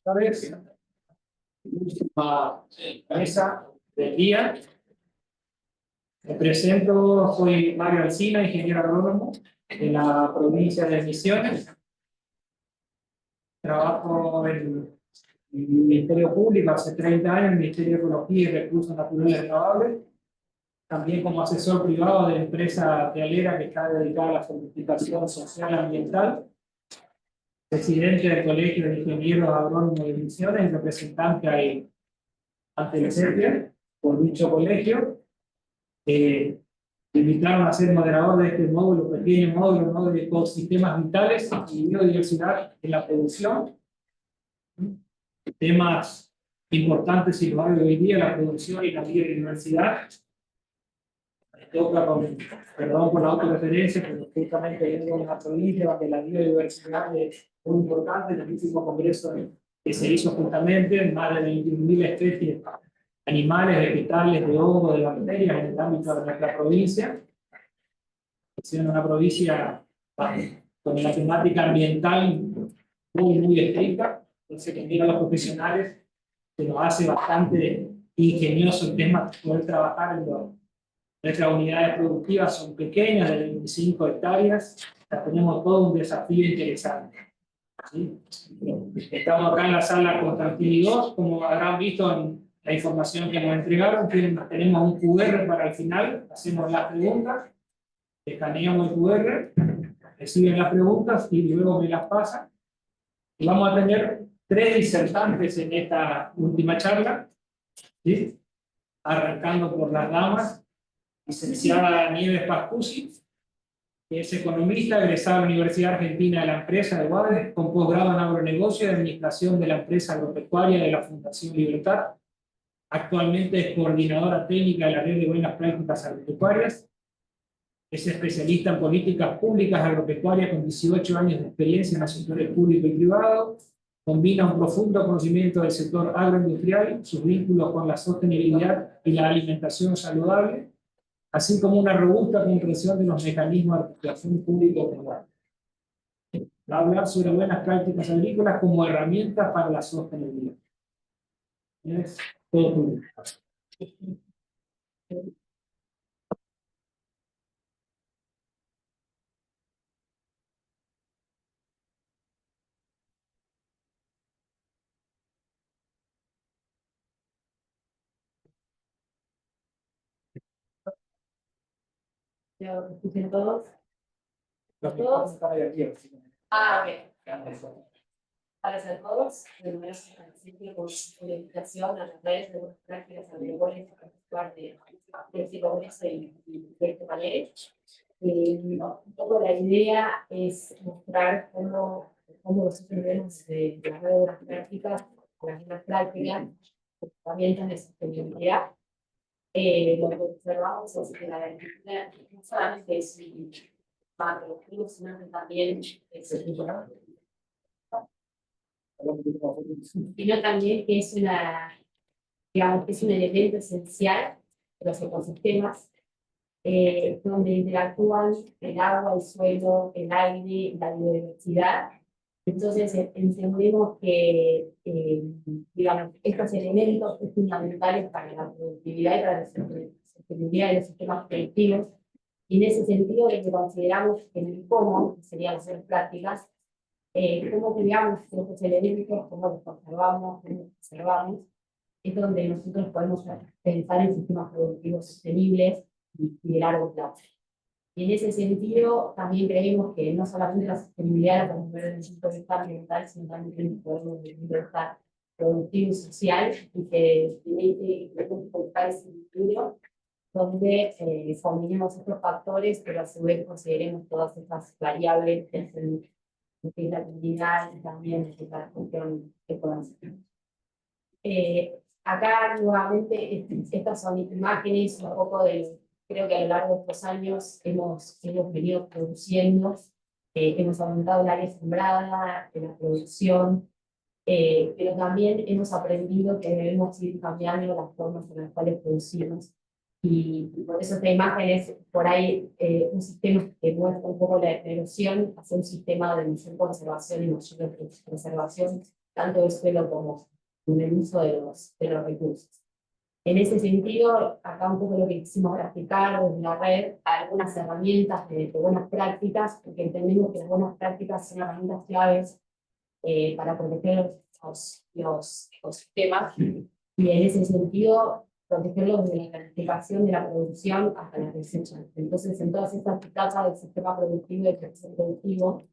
tardes. Última mesa del día. Me presento, soy Mario Alsina, ingeniero agrónomo de la provincia de Misiones. Trabajo en el Ministerio Público hace 30 años, en el Ministerio de Ecología y Recursos Naturales Renovables. También como asesor privado de la empresa tealera que está dedicada a la certificación social y ambiental. Presidente del Colegio de Ingenieros Agrónomos de Misiones, representante ante el CEPIA por dicho colegio. Me invitaron a ser moderador de este módulo, pequeño módulo, ¿no?, de ecosistemas vitales y biodiversidad en la producción. Temas importantes y globales hoy día, la producción y la biodiversidad. Me toca con, perdón por la autorreferencia, pero justamente vengo de una provincia donde la biodiversidad es muy importante. En el último congreso que se hizo justamente, más de 21.000 especies animales, vegetales, de hongos, de bacterias en el ámbito de nuestra provincia. Es una provincia con una temática ambiental muy estricta, entonces que mira a los profesionales se nos hace bastante ingenioso el tema de poder trabajar en nuestras unidades productivas. Son pequeñas, de 25 hectáreas, tenemos todo un desafío interesante. ¿Sí? Estamos acá en la sala Constantini 2, como habrán visto en la información que nos entregaron. Tenemos un QR para el final, hacemos las preguntas, escaneamos el QR, reciben las preguntas y luego me las pasan. Y vamos a tener 3 disertantes en esta última charla, ¿sí? Arrancando por las damas. Licenciada Nieves Pascusi, que es economista, egresada de la Universidad Argentina de la Empresa de UADE, con posgrado en agronegocio y administración de la empresa agropecuaria de la Fundación Libertad. Actualmente es coordinadora técnica de la Red de Buenas Prácticas Agropecuarias. Es especialista en políticas públicas agropecuarias con 18 años de experiencia en los sectores público y privado. Combina un profundo conocimiento del sector agroindustrial, sus vínculos con la sostenibilidad y la alimentación saludable, así como una robusta comprensión de los mecanismos de articulación público-privada. Va a hablar sobre buenas prácticas agrícolas como herramientas para la sostenibilidad. Es todo público. ¿Lo escuchan todos? ¿Todos? Ah, ok. Para ser todos, primero al principio con la invitación a las redes de buenas prácticas agrícolas a participar de este congreso y de este panel. Un poco la idea es mostrar cómo nosotros vemos de las redes de buenas prácticas, las buenas prácticas, herramientas de sostenibilidad. Lo que observamos es que la agricultura no solamente es un macro, sino que también es sino también que es digamos, que es un elemento esencial de los ecosistemas, donde interactúan el agua, el suelo, el aire, la biodiversidad. Entonces entendemos que digamos, estos elementos son fundamentales para la productividad y para la sostenibilidad de los sistemas productivos. Y en ese sentido, lo que consideramos que en el cómo, que serían las prácticas, cómo creamos estos elementos, cómo los conservamos, cómo los preservamos, es donde nosotros podemos pensar en sistemas productivos sostenibles y de largo plazo. Y en ese sentido, también creemos que no solamente la sostenibilidad la podemos ver desde el punto de vista ambiental, sino también podemos ver desde el punto de vista productivo y social, y que podemos buscar ese equilibrio donde combinemos estos factores, pero a su vez consideremos todas estas variables de la actividad y también de la cuestión económica. Acá nuevamente estas son imágenes un poco del, creo que a lo largo de estos años hemos venido produciendo, hemos aumentado el área sembrada, la producción, pero también hemos aprendido que debemos ir cambiando las formas en las cuales producimos. Y por eso esta imagen es por ahí un sistema que muestra un poco la erosión hacia un sistema de mayor conservación y mayor preservación tanto del suelo como en el uso de los recursos. En ese sentido, acá un poco lo que quisimos graficar desde la red, algunas herramientas de buenas prácticas, porque entendemos que las buenas prácticas son herramientas claves para proteger los ecosistemas, y en ese sentido, protegerlos desde la planificación de la producción hasta la cosecha. Entonces, en todas estas etapas del sistema productivo y del proceso productivo,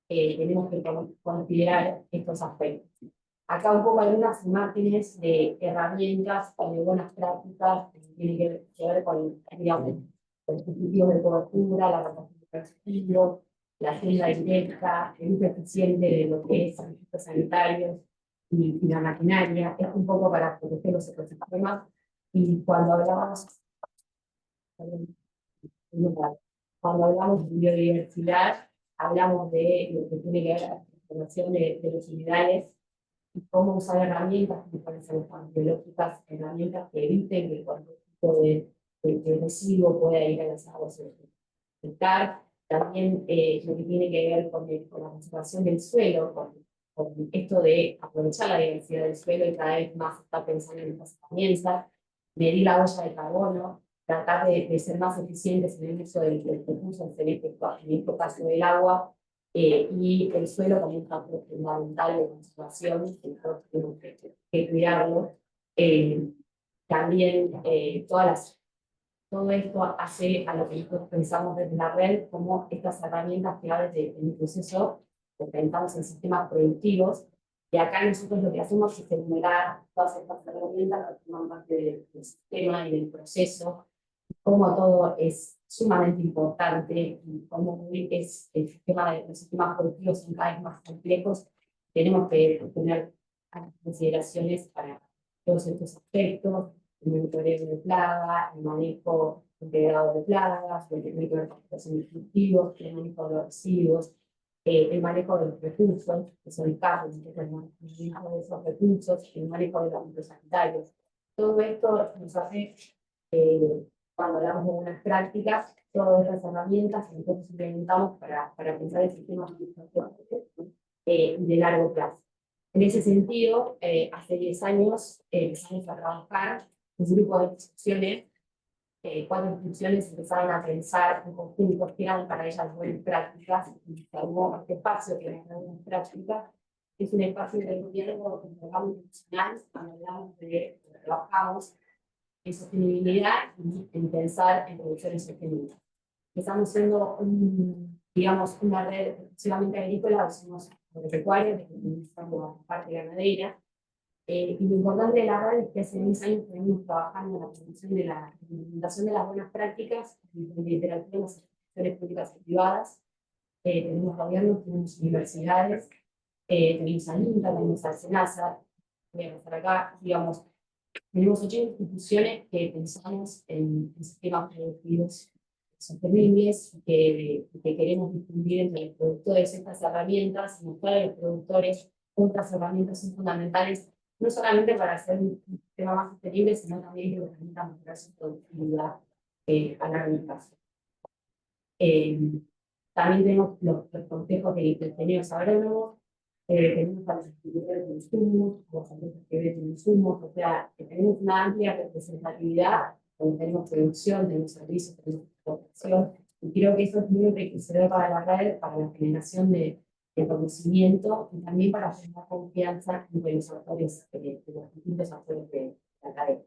tenemos que considerar estos aspectos. Acá un poco algunas imágenes de herramientas o de buenas prácticas que tienen que ver con, digamos, los dispositivos de cobertura, la rotación de residuos, la agenda directa, el uso eficiente de lo que es servicios sanitarios y la maquinaria. Es un poco para proteger los ecosistemas. Y cuando hablamos de biodiversidad, hablamos de lo que tiene que ver con la conservación de los humedales y cómo usar herramientas que parecen biológicas, herramientas que eviten que cualquier tipo de residuo pueda ir a las aguas. También lo que tiene que ver con la conservación del suelo, con esto de aprovechar la diversidad del suelo, y cada vez más se está pensando en estas herramientas, medir la huella de carbono, tratar de ser más eficientes en el uso del recurso, en este caso del agua, y el suelo también es un factor fundamental de conservación, que nosotros tenemos que cuidarlo. También todo esto hace a lo que nosotros pensamos desde la red como estas herramientas claves del proceso que pensamos en sistemas productivos. Y acá nosotros lo que hacemos es enumerar todas estas herramientas que forman parte del sistema y del proceso, cómo todo es sumamente importante y cómo es los sistemas productivos son cada vez más complejos. Tenemos que tener consideraciones para todos estos aspectos: el monitoreo de plagas, el manejo integrado de plagas, el manejo de recuperación de cultivos, el manejo de los residuos, el manejo de los recursos, que son carros, el manejo de esos recursos, el manejo de los fitosanitarios. Todo esto nos hace, cuando hablamos de buenas prácticas, todas estas herramientas que nosotros implementamos para pensar en sistemas de largo plazo. En ese sentido, hace 10 años empezamos a trabajar un grupo de instituciones, 4 instituciones empezaron a pensar en conjunto qué eran para ellas buenas prácticas, y se armó este espacio que es buenas prácticas, que es un espacio de gobierno internacional, cuando hablamos de trabajamos en sostenibilidad y en pensar en producciones sostenibles. Estamos siendo digamos, una red exclusivamente agrícola, somos agropecuarios, estamos parte ganadera. Y lo importante de la red es que hace 10 años venimos trabajando en la promoción de la implementación de las buenas prácticas en literatura en las instituciones públicas y privadas. Tenemos gobiernos, tenemos universidades, tenemos al INTA, tenemos al SENASA. Voy a pasar acá, digamos, tenemos 8 instituciones que pensamos en sistemas productivos sostenibles, que queremos difundir entre los productores estas herramientas, mostrar a los productores otras herramientas son fundamentales, no solamente para hacer un sistema más sostenible, sino también que permita mejorar su productividad a largo plazo. También tenemos los consejos de ingenieros agrónomos, tenemos a los distribuidores de insumos, los empresas que venden insumos, o sea, que tenemos una amplia representatividad, donde tenemos producción, tenemos servicios, tenemos exportación, y creo que eso es muy enriquecedor para la red, para la generación de conocimiento y también para generar confianza entre los actores, los distintos actores de la cadena.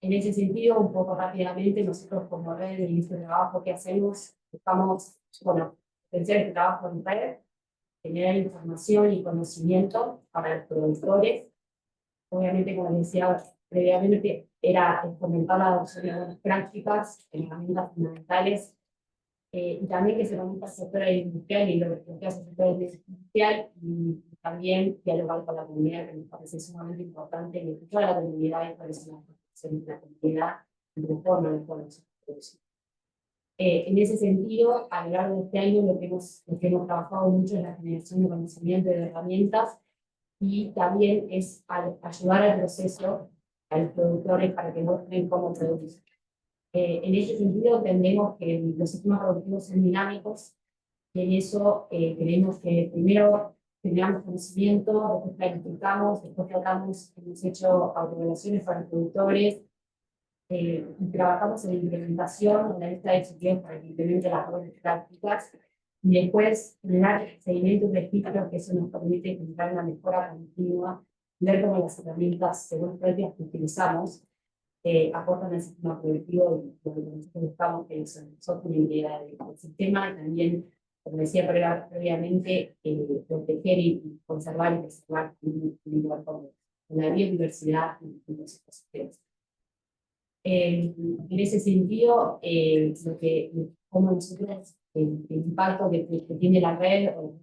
En ese sentido, un poco rápidamente, nosotros como red de inicio de trabajo que hacemos, buscamos, bueno, potenciar este trabajo en red, generar información y conocimiento para los productores. Obviamente, como les decía previamente, era fomentar la adopción de buenas prácticas, herramientas fundamentales, y también que se conozca el sector industrial y lo que hace el sector industrial, y también dialogar con la comunidad, que me parece sumamente importante, y escuchar a la comunidad y parece una protección de la comunidad y de forma en la cual se produce. En ese sentido, a lo largo de este año, lo que hemos trabajado mucho es la generación de conocimiento y de herramientas, y también es ayudar al proceso a los productores para que muestren cómo producir. En ese sentido, entendemos que los sistemas productivos son dinámicos, y en eso creemos que primero generamos conocimiento, después planificamos, después tratamos, hemos hecho autoevaluaciones para los productores, y trabajamos en la implementación, en la lista de exigencias para que implemente las buenas prácticas, y después generar seguimiento de registros, que eso nos permite generar una mejora continua, ver cómo las herramientas según prácticas que utilizamos aportan al sistema productivo y lo que nosotros buscamos, que es sostenibilidad del sistema, y también, como decía previamente, proteger y conservar y preservar la biodiversidad y los ecosistemas. En ese sentido, como nosotros, el impacto que tiene la red o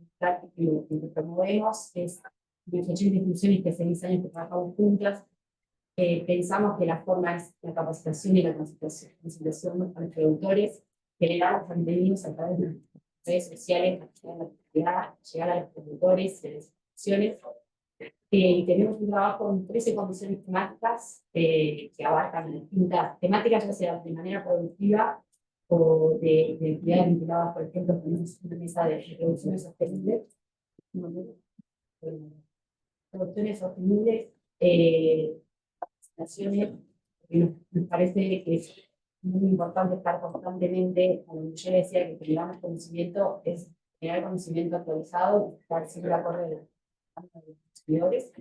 lo que promovemos es de 80 instituciones que hace 10 años que trabajamos juntas. Pensamos que la forma es la capacitación y la concienciación a los productores, generar contenidos a través de las redes sociales para llegar a los productores y a las instituciones. Y tenemos un trabajo en 13 comisiones temáticas que abarcan distintas temáticas, ya sea de manera productiva o de actividades vinculadas, por ejemplo, tenemos una mesa de producciones sostenibles, nos parece que es muy importante estar constantemente, como yo decía, que generamos conocimiento, es generar conocimiento actualizado y estar siempre acorde de los consumidores.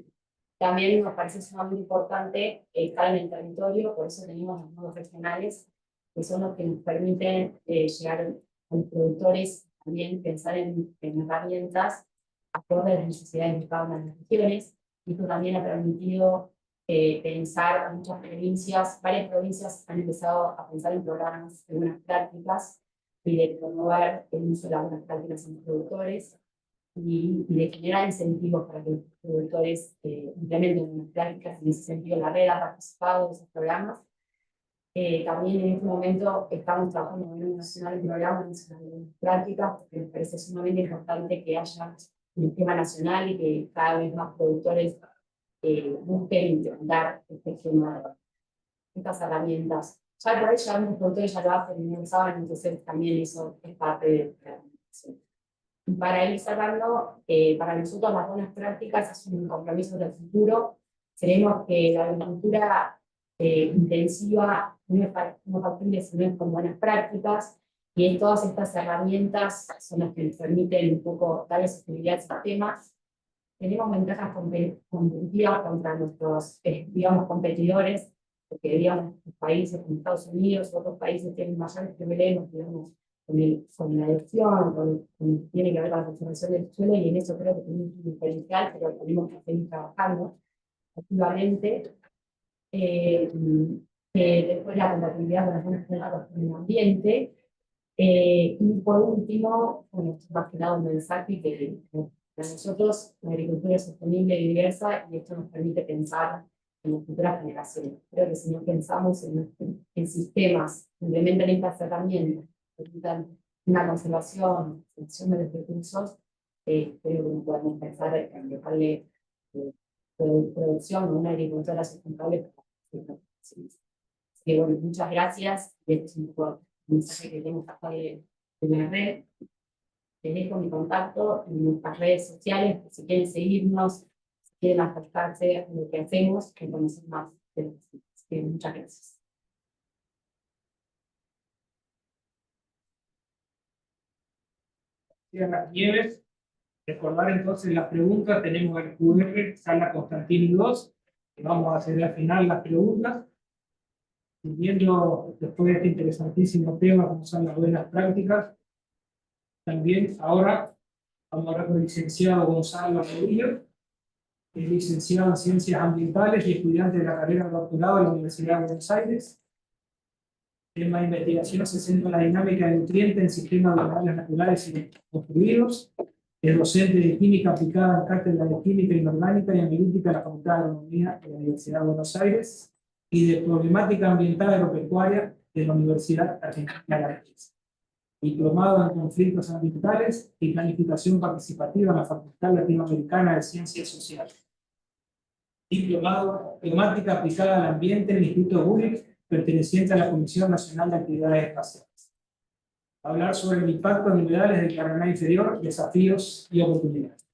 También nos parece sumamente importante estar en el territorio, por eso tenemos los nodos regionales, que son los que nos permiten llegar a los productores, también pensar en herramientas acorde a las necesidades de cada una de las regiones. Y esto también ha permitido pensar en muchas provincias, varias provincias han empezado a pensar en programas de buenas prácticas y de promover el uso de las buenas prácticas en los productores y de generar incentivos para que los productores implementen buenas prácticas. En ese sentido, la red ha participado de esos programas. También en este momento estamos trabajando en un nacional en programas de buenas prácticas, porque nos parece sumamente importante que haya un esquema nacional y que cada vez más productores busquen implementar este esquema, estas herramientas. Ya por ahí ya muchos productores ya lo hacen y no lo saben, entonces también eso es parte de la implementación. Para ir cerrando, para nosotros las buenas prácticas es un compromiso del futuro. Creemos que la agricultura intensiva no es factible si no es con buenas prácticas, y todas estas herramientas son las que nos permiten un poco darle sostenibilidad al sistema. Tenemos ventajas competitivas contra nuestros, digamos, competidores, porque, digamos, los países como Estados Unidos u otros países tienen mayores problemas, digamos, con la elección, tiene que ver con la conservación del suelo, y en eso creo que tenemos un diferencial, pero tenemos que seguir trabajando activamente. Después la compatibilidad con las buenas prácticas con el ambiente. Y por último, bueno, más que nada un mensaje que para nosotros la agricultura es sostenible y diversa, y esto nos permite pensar en las futuras generaciones. Creo que si no pensamos en sistemas que implementan estas herramientas, que permitan una conservación, selección de los recursos, creo que no podemos pensar en dejarle producción o una agricultura sustentable. Así que bueno, muchas gracias. Y este es un poco el mensaje que tenemos acá de la red. Les dejo mi contacto en nuestras redes sociales, si quieren seguirnos, si quieren acercarse a lo que hacemos, que conocer más de los chicos. Así que muchas gracias. Las Nieves. Recordar entonces las preguntas, tenemos el QR, Sala Constantini 2, que vamos a hacer al final las preguntas. Siguiendo después de este interesantísimo tema, como son las buenas prácticas, también ahora vamos a hablar con el licenciado Gonzalo Rodríguez, que es licenciado en Ciencias Ambientales y estudiante de la carrera de doctorado de la Universidad de Buenos Aires. El tema de investigación se centra en la dinámica de nutrientes en sistemas biológicos naturales y construidos. Es docente de química aplicada en cátedra de química inorgánica y analítica de la Facultad de Agronomía de la Universidad de Buenos Aires y de problemática ambiental agropecuaria de la Universidad Argentina de la República. Diplomado en conflictos ambientales y planificación participativa en la Facultad Latinoamericana de Ciencias Sociales. Diplomado en temática aplicada al ambiente en el Instituto Bullrich, perteneciente a la Comisión Nacional de Actividades Espaciales. Hablar sobre el impacto en humedales del Paraná inferior, desafíos y oportunidades.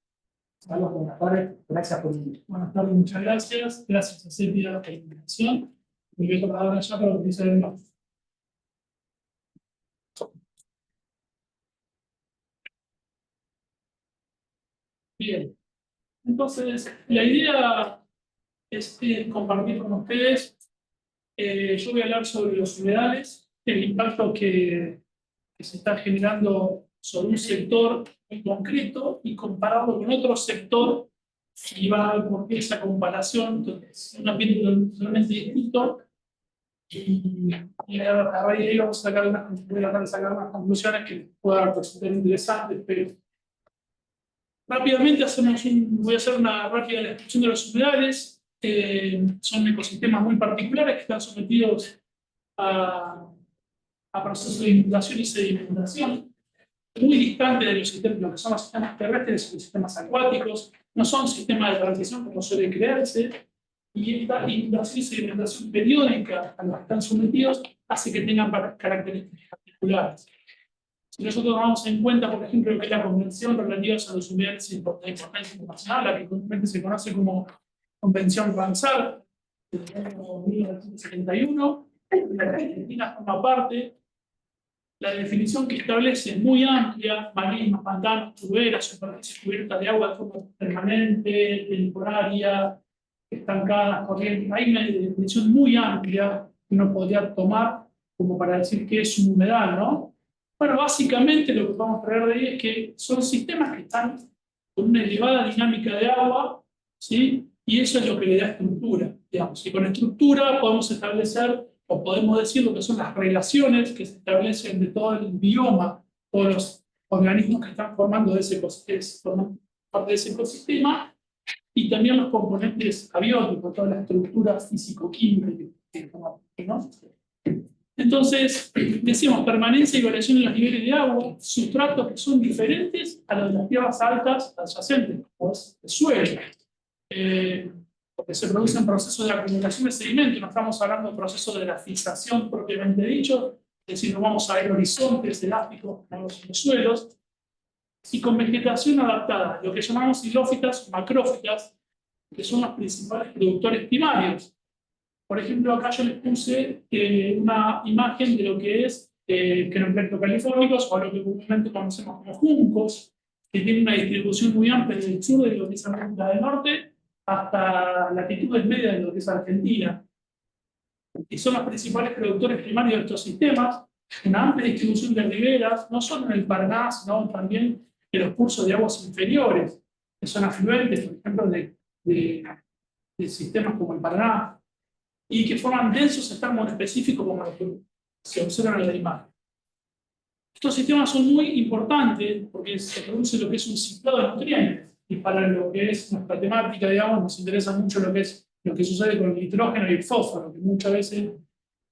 Salud, buenas tardes. Gracias por venir. Buenas tardes, muchas gracias. Gracias a Sepia por la invitación. Me voy a tocar ahora ya para utilizar el mapa. Bien, entonces la idea es compartir con ustedes. Yo voy a hablar sobre los humedales, el impacto que se está generando sobre un sector en concreto y compararlo con otro sector. Y va a ver por qué esa comparación, es un ambiente totalmente distinto. Y a raíz de ahí vamos a voy a tratar de sacar unas conclusiones que puedan resultar interesantes, pero rápidamente voy a hacer una rápida descripción de los humedales. Son ecosistemas muy particulares que están sometidos a procesos de inundación y sedimentación, muy distantes de los sistemas, lo que son los sistemas terrestres y los sistemas acuáticos. No son sistemas de transición como suele creerse, y esta inundación y sedimentación periódica a la que están sometidos hace que tengan características particulares. Si nosotros tomamos en cuenta, por ejemplo, lo que es la Convención relativa a los humedales de importancia internacional, la que comúnmente se conoce como Convención Ramsar, del año 1971, de la que Argentina forma parte. La definición que establece es muy amplia: marismas, pantanos, turberas, superficies cubiertas de agua de forma permanente, temporaria, estancadas, corrientes. Hay una definición muy amplia que uno podría tomar como para decir que es un humedal, ¿no? Bueno, básicamente lo que podemos traer de ahí es que son sistemas que están con una elevada dinámica de agua, ¿sí? Y eso es lo que le da estructura, digamos. Y con estructura podemos establecer, o podemos decir, lo que son las relaciones que se establecen de todo el bioma, todos los organismos que están formando forman parte de ese ecosistema, y también los componentes abióticos, toda la estructura físico-química que formamos, ¿no? Entonces, decimos permanencia y variación en los niveles de agua, sustratos que son diferentes a los de las tierras altas adyacentes, como es el suelo. Porque se producen procesos de acumulación de sedimento, no estamos hablando de procesos de la fijación propiamente dicho, es decir, no vamos a ver horizontes elásticos en los suelos, y con vegetación adaptada, lo que llamamos hilófitas, macrófitas, que son los principales productores primarios. Por ejemplo, acá yo les puse una imagen de lo que es querocleptocalifórnicos, o lo que comúnmente conocemos como juncos, que tienen una distribución muy amplia desde el sur de lo que es América del Norte hasta latitudes medias de lo que es Argentina. Y son los principales productores primarios de estos sistemas, una amplia distribución de riberas, no solo en el Paraná, sino también en los cursos de aguas inferiores, que son afluentes, por ejemplo, de sistemas como el Paraná, y que forman densos estamos específicos como los que se observan en la imagen. Estos sistemas son muy importantes porque se produce lo que es un ciclado de nutrientes, y para lo que es nuestra temática, digamos, nos interesa mucho lo que sucede con el nitrógeno y el fósforo, que muchas veces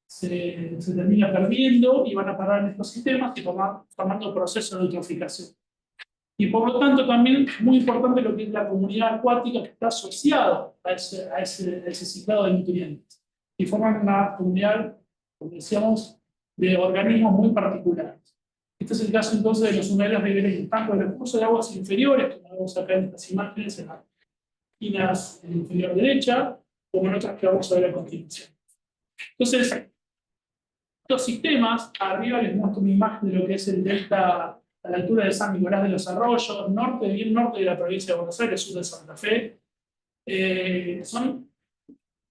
se termina perdiendo y van a parar en estos sistemas y formando procesos de eutroficación. Y por lo tanto también es muy importante lo que es la comunidad acuática que está asociada a ese ciclado de nutrientes. Y forman una comunidad, como decíamos, de organismos muy particulares. Este es el caso entonces de los humedales ribereños, tanto de los cursos de aguas inferiores, como vemos acá en estas imágenes en las esquinas en la inferior derecha, como en otras que vamos a ver a continuación. Entonces, estos sistemas, arriba les muestro una imagen de lo que es el delta a la altura de San Nicolás de los Arroyos, bien norte de la provincia de Buenos Aires, sur de Santa Fe. Son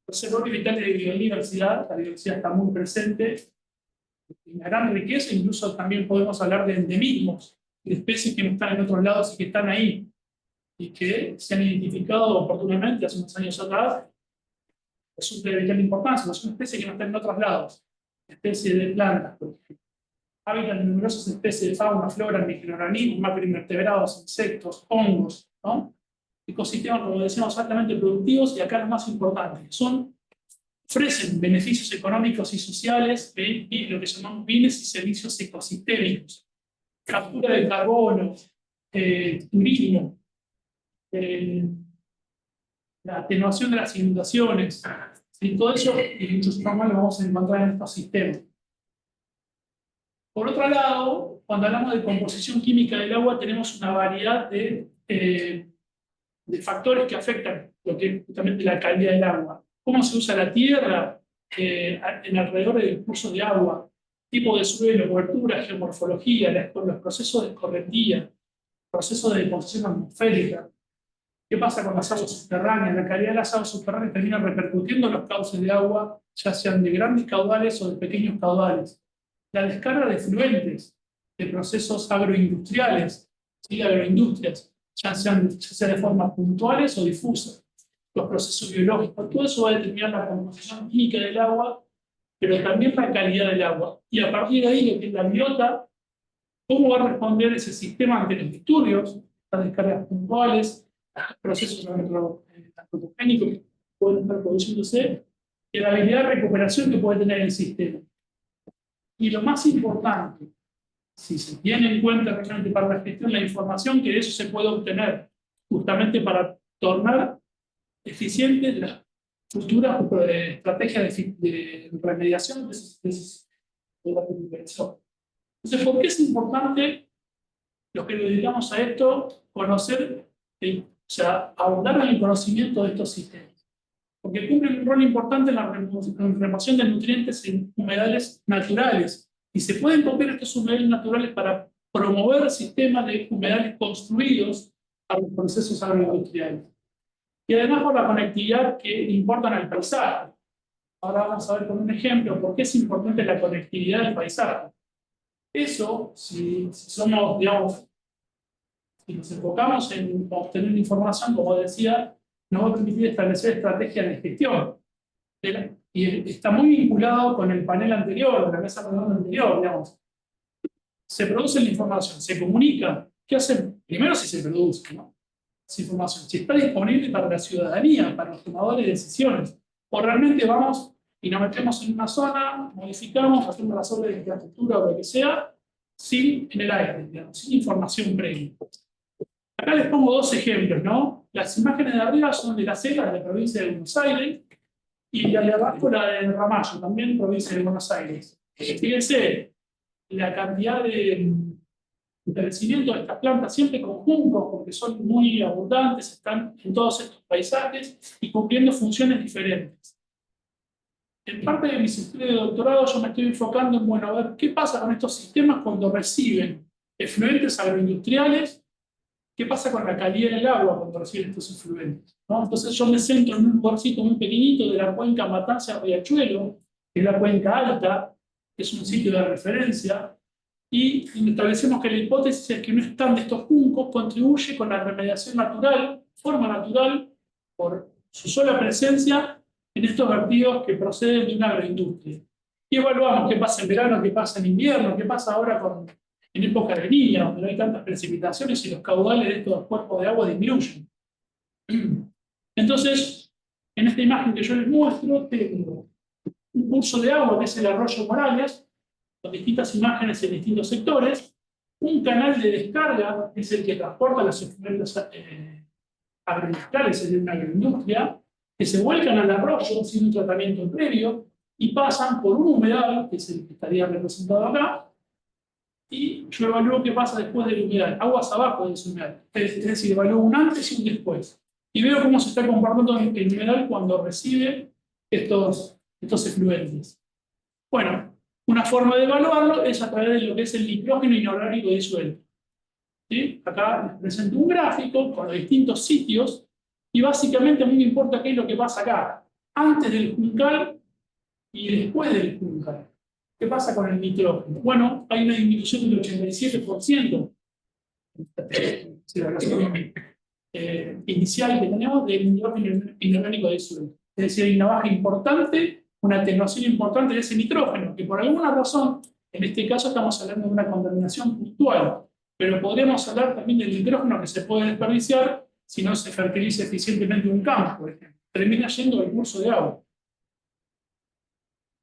reservorios vitales de biodiversidad, la biodiversidad está muy presente, una gran riqueza, incluso también podemos hablar de endemismos, de especies que no están en otros lados y que están ahí, y que se han identificado oportunamente hace unos años atrás. Resulta de vital importancia, no son especies que no están en otros lados, especies de plantas, por ejemplo. Habitan en numerosas especies de fauna, flora, microorganismos, macroinvertebrados, insectos, hongos, ¿no? Ecosistemas, como decíamos, altamente productivos, y acá lo más importante, ofrecen beneficios económicos y sociales y lo que llamamos bienes y servicios ecosistémicos. Captura de carbono, turismo, la atenuación de las inundaciones, y todo eso y muchos otros más lo vamos a encontrar en estos sistemas. Por otro lado, cuando hablamos de composición química del agua, tenemos una variedad de de factores que afectan lo que es justamente la calidad del agua. Cómo se usa la tierra en alrededor del curso de agua, tipo de suelo, cobertura, geomorfología, los procesos de escorrentía, procesos de deposición atmosférica. ¿Qué pasa con las aguas subterráneas? La calidad de las aguas subterráneas termina repercutiendo en los cauces de agua, ya sean de grandes caudales o de pequeños caudales. La descarga de efluentes de procesos agroindustriales, ¿sí? Agroindustrias, ya sea de forma puntuales o difusas. Los procesos biológicos, todo eso va a determinar la composición química del agua, pero también la calidad del agua. Y a partir de ahí, lo que es la biota, cómo va a responder ese sistema ante los disturbios, las descargas puntuales, procesos antropogénicos que pueden estar produciéndose, y la habilidad de recuperación que puede tener el sistema. Y lo más importante, si se tiene en cuenta realmente para la gestión la información que de eso se puede obtener, justamente para tornar eficientes las futuras estrategias de remediación de la recuperación. Entonces, ¿por qué es importante los que nos dedicamos a esto conocer, o sea, abundar en el conocimiento de estos sistemas? Porque cumplen un rol importante en la remoción de nutrientes en humedales naturales. Y se pueden copiar estos humedales naturales para promover sistemas de humedales construidos a los procesos agroindustriales. Y además por la conectividad que importan al paisaje. Ahora vamos a ver con un ejemplo por qué es importante la conectividad del paisaje. Eso, si somos, digamos, si nos enfocamos en obtener información, como decía, nos va a permitir establecer estrategias de gestión. Y está muy vinculado con el panel anterior, la mesa redonda anterior, digamos. Se produce la información, se comunica. ¿Qué hacen? Primero si se produce, ¿no? Esa información, si está disponible para la ciudadanía, para los tomadores de decisiones, o realmente vamos y nos metemos en una zona, modificamos, hacemos las obras de infraestructura o lo que sea, en el aire, digamos, sin información previa. Acá les pongo dos ejemplos, ¿no? Las imágenes de arriba son de la CELA, de la provincia de Buenos Aires, y la de abajo la de Ramallo, también provincia de Buenos Aires. Fíjense la cantidad de crecimiento de estas plantas, siempre con juncos, porque son muy abundantes, están en todos estos paisajes y cumpliendo funciones diferentes. En parte de mis estudios de doctorado yo me estoy enfocando en, bueno, a ver qué pasa con estos sistemas cuando reciben efluentes agroindustriales, qué pasa con la calidad del agua cuando reciben estos efluentes, ¿no? Entonces yo me centro en un lugarcito muy pequeñito de la cuenca Matanza-Riachuelo, que es la cuenca alta, que es un sitio de referencia, y establecemos que la hipótesis es que no están de estos juncos contribuye con la remediación natural, forma natural, por su sola presencia en estos vertidos que proceden de una agroindustria. Y evaluamos qué pasa en verano, qué pasa en invierno, qué pasa ahora en época de niña, donde no hay tantas precipitaciones y los caudales de estos cuerpos de agua disminuyen. Entonces, en esta imagen que yo les muestro, tengo un curso de agua que es el arroyo Morales, con distintas imágenes en distintos sectores, un canal de descarga, que es el que transporta las efluentes agroindustriales, es de una agroindustria, que se vuelcan al arroyo sin un tratamiento previo y pasan por un humedal, que es el que estaría representado acá, y yo evalúo qué pasa después del humedal, aguas abajo de ese humedal. Es decir, evalúo un antes y un después. Y veo cómo se está comportando el humedal cuando recibe estos efluentes. Bueno, una forma de evaluarlo es a través de lo que es el nitrógeno inorgánico disuelto. ¿Sí? Acá les presento un gráfico con los distintos sitios y básicamente a mí me importa qué es lo que pasa acá, antes del juncal y después del juncal. ¿Qué pasa con el nitrógeno? Bueno, hay una disminución del 87% inicial que tenemos del nitrógeno inorgánico disuelto. Es decir, hay una baja importante, una atenuación importante de ese nitrógeno, que por alguna razón, en este caso estamos hablando de una contaminación puntual, pero podríamos hablar también del nitrógeno que se puede desperdiciar si no se fertiliza eficientemente un campo, por ejemplo. Termina yendo al curso de agua.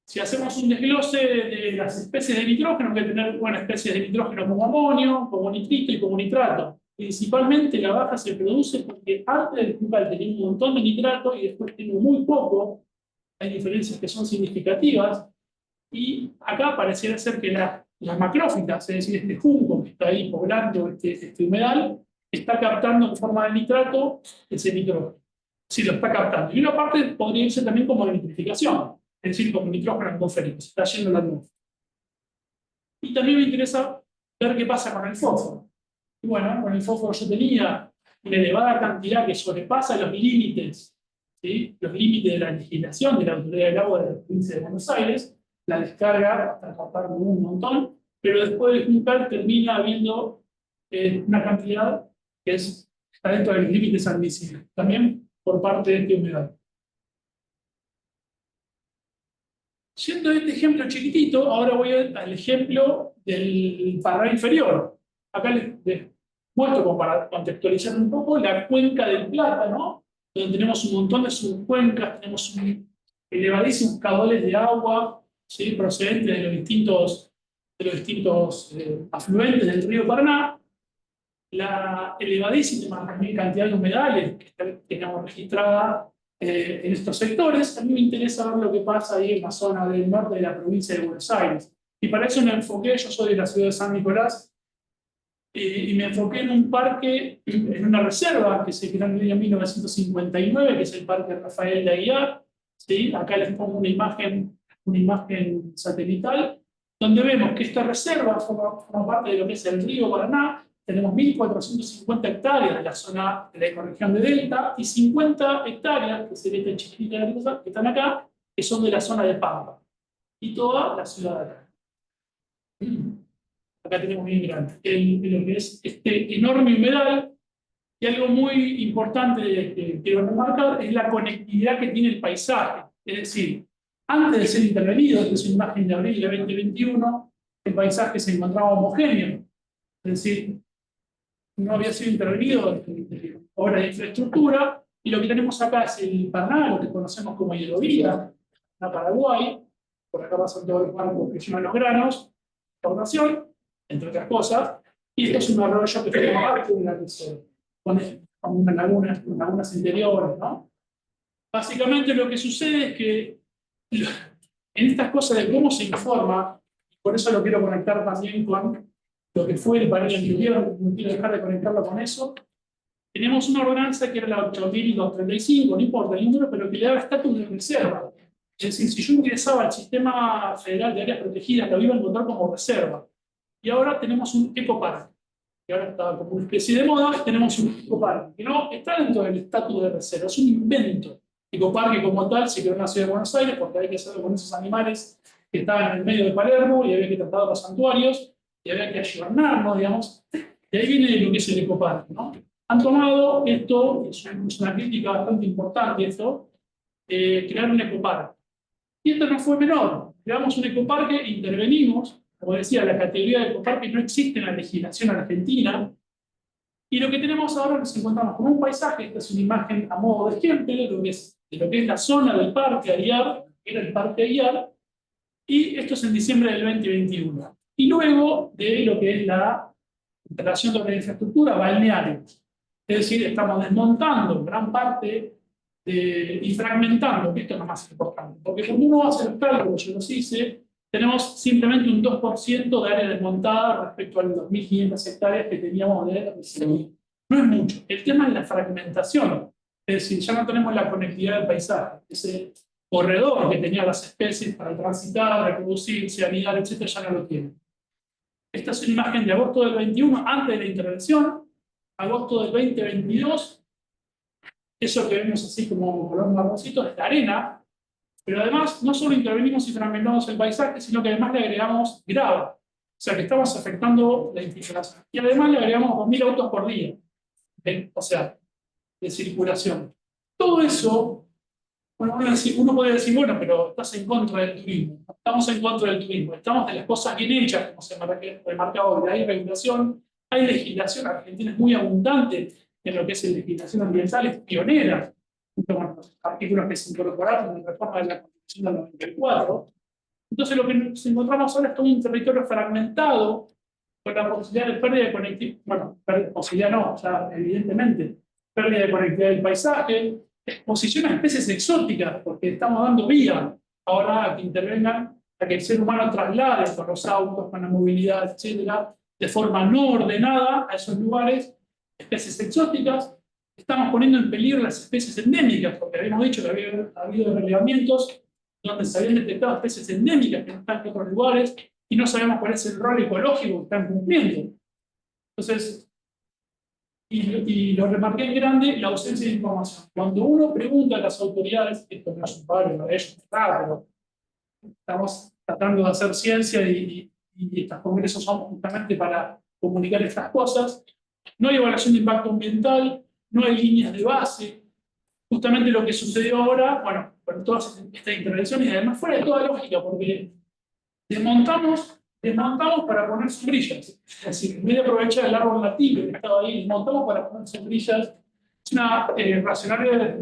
Si hacemos un desglose de las especies de nitrógeno, que tener especies de nitrógeno como amonio, como nitrito y como nitrato. Principalmente la baja se produce porque antes del juncal tenía un montón de nitrato y después tiene muy poco. Hay diferencias que son significativas. Y acá pareciera ser que las macrófitas, es decir, este junco que está ahí poblando este humedal, está captando en forma de nitrato ese nitrógeno. Sí, lo está captando. Y una parte podría irse también como de nitrificación, es decir, como nitrógeno atmosférico, se está yendo la atmósfera. Y también me interesa ver qué pasa con el fósforo. Y bueno, con el fósforo yo tenía una elevada cantidad que sobrepasa los límites, ¿sí? Los límites de la legislación de la Autoridad del Agua de la provincia de Buenos Aires, la descarga hasta captar un montón, pero después de juntar termina habiendo una cantidad que está dentro de los límites admisibles, también por parte de este humedal. Siendo este ejemplo chiquitito, ahora voy al ejemplo del Paraná inferior. Acá les muestro, como para contextualizar un poco, la cuenca del Plata, ¿no? Donde tenemos un montón de subcuencas, tenemos elevadísimos caudales de agua, ¿sí? Procedentes de los distintos afluentes del río Paraná. La elevadísima también cantidad de humedales que tenemos registrada en estos sectores. A mí me interesa ver lo que pasa ahí en la zona del norte de la provincia de Buenos Aires. Y para eso me enfoqué, yo soy de la ciudad de San Nicolás, y me enfoqué en un parque, en una reserva que se creó en el año 1959, que es el Parque Rafael de Aguiar. ¿Sí? Acá les pongo una imagen satelital, donde vemos que esta reserva forma parte de lo que es el río Paraná. Tenemos 1.450 hectáreas de la zona de la ecorregión de Delta y 50 hectáreas, que sería esta chiquitita que están acá, que son de la zona de Pampa. Y toda la ciudad de acá. Acá tenemos bien grande. Lo que es este enorme humedal, y algo muy importante que quiero remarcar es la conectividad que tiene el paisaje. Es decir, antes de ser intervenido, esta es una imagen de abril de 2021, el paisaje se encontraba homogéneo. Es decir, no había sido intervenido en obras de infraestructura, y lo que tenemos acá es el Paraná, lo que conocemos como hidrovía, la Paraguay, por acá pasan todos los barcos que llevan los granos, exportación, entre otras cosas, y esto es un arroyo que forma parte de la reserva, con unas lagunas interiores, ¿no? Básicamente lo que sucede es que en estas cosas de cómo se informa, por eso lo quiero conectar también con lo que fue el panel anterior, no quiero dejar de conectarlo con eso. Tenemos una ordenanza que era la 8.235, no importa el número, pero que le daba estatus de reserva. Es decir, si yo ingresaba al Sistema Federal de Áreas Protegidas, lo iba a encontrar como reserva. Y ahora tenemos un ecoparque, que ahora está como una especie de moda, tenemos un ecoparque, que no está dentro del estatus de reserva, es un invento. Ecoparque como tal se creó en la ciudad de Buenos Aires porque había que hacerlo con esos animales que estaban en el medio de Palermo y había que tratar los santuarios y había que ayornarnos, digamos. De ahí viene lo que es el ecoparque, ¿no? Han tomado esto, es una crítica bastante importante esto, crear un ecoparque. Y esto no fue menor. Creamos un ecoparque, intervenimos. Como decía, la categoría de ecoparque no existe en la legislación argentina. Y lo que tenemos ahora nos encontramos con un paisaje, esta es una imagen a modo de ejemplo de lo que es la zona del Parque Aguiar, que era el Parque Aguiar, y esto es en diciembre del 2021. Y luego de lo que es la instalación de la infraestructura balnearia. Es decir, estamos desmontando gran parte y fragmentando, que esto es lo más importante. Porque cuando uno hace los cálculos, yo los hice, tenemos simplemente un 2% de área desmontada respecto a las 2.500 hectáreas que teníamos de residuos. No es mucho. El tema es la fragmentación. Es decir, ya no tenemos la conectividad del paisaje. Ese corredor que tenían las especies para transitar, reproducirse, anidar, etc., ya no lo tienen. Esta es una imagen de agosto del 21, antes de la intervención, agosto del 2022. Eso que vemos así como color marroncito es la arena. Pero además, no solo intervenimos y fragmentamos el paisaje, sino que además le agregamos grava. O sea, que estamos afectando la infiltración. Y además le agregamos 2.000 autos por día. O sea, de circulación. Todo eso, bueno, uno puede decir, bueno, pero estás en contra del turismo. No estamos en contra del turismo. Estamos de las cosas bien hechas, como se remarcaba, hay regulación, hay legislación. Argentina es muy abundante en lo que es legislación ambiental, es pionera. Los artículos que se incorporaron en la reforma de la Constitución del 94. Entonces lo que nos encontramos ahora es todo un territorio fragmentado con la posibilidad de pérdida de conectividad, bueno, posibilidad no, ya evidentemente, pérdida de conectividad del paisaje, exposición a especies exóticas, porque estamos dando vía ahora a que intervengan, a que el ser humano traslade con los autos, con la movilidad, etcétera, de forma no ordenada a esos lugares especies exóticas, estamos poniendo en peligro las especies endémicas, porque habíamos dicho que había habido relevamientos donde se habían detectado especies endémicas que no están en otros lugares y no sabemos cuál es el rol ecológico que están cumpliendo. Entonces, y lo remarqué en grande, la ausencia de información. Cuando uno pregunta a las autoridades, esto no es un paro, no es un pero estamos tratando de hacer ciencia y estos congresos son justamente para comunicar estas cosas, no hay evaluación de impacto ambiental, no hay líneas de base. Justamente lo que sucedió ahora, bueno, con todas estas intervenciones, y además fuera de toda lógica, porque desmontamos para poner sombrillas. Es decir, en vez de aprovechar el árbol nativo que estaba ahí, desmontamos para poner sombrillas. Es una irracionalidad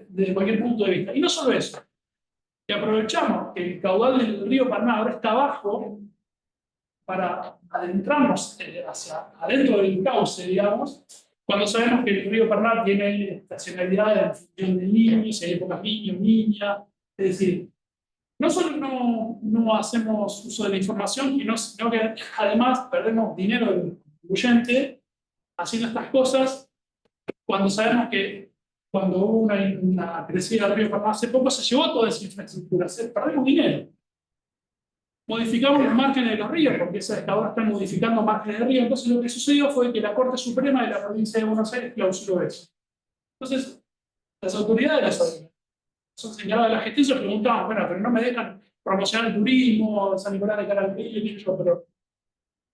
desde cualquier punto de vista. Y no solo eso, que aprovechamos que el caudal del río Paraná ahora está bajo para adentrarnos hacia adentro del cauce, digamos, cuando sabemos que el río Paraná tiene estacionalidad en función del niño, si hay pocas niños, niñas. Es decir, no solo no hacemos uso de la información, sino que además perdemos dinero del contribuyente haciendo estas cosas cuando sabemos que cuando hubo una crecida del río Paraná hace poco se llevó toda esa infraestructura, perdemos dinero. Modificamos los márgenes de los ríos, porque ahora están modificando márgenes de río. Entonces lo que sucedió fue que la Corte Suprema de la provincia de Buenos Aires clausuró eso. Entonces, las autoridades son señaladas de la gestión se preguntaban, bueno, pero no me dejan promocionar el turismo, San Nicolás de Caral, pero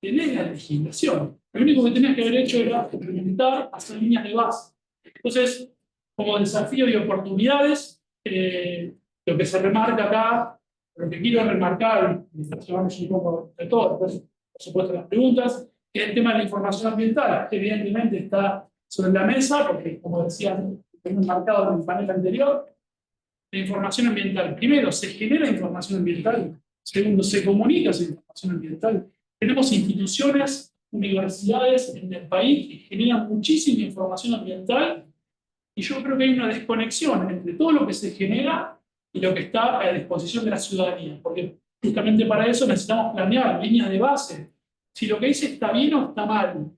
tenés la legislación. Lo único que tenías que haber hecho era implementar, hacer líneas de base. Entonces, como desafío y oportunidades, lo que se remarca acá, lo que quiero remarcar, y llevamos un poco de todo, después, por supuesto, las preguntas, que es el tema de la información ambiental, que evidentemente está sobre la mesa, porque, como decían, hemos marcado en el panel anterior, la información ambiental. Primero, se genera información ambiental. Segundo, se comunica esa información ambiental. Tenemos instituciones, universidades en el país que generan muchísima información ambiental y yo creo que hay una desconexión entre todo lo que se genera y lo que está a disposición de la ciudadanía, porque justamente para eso necesitamos planear líneas de base. Si lo que hice está bien o está mal.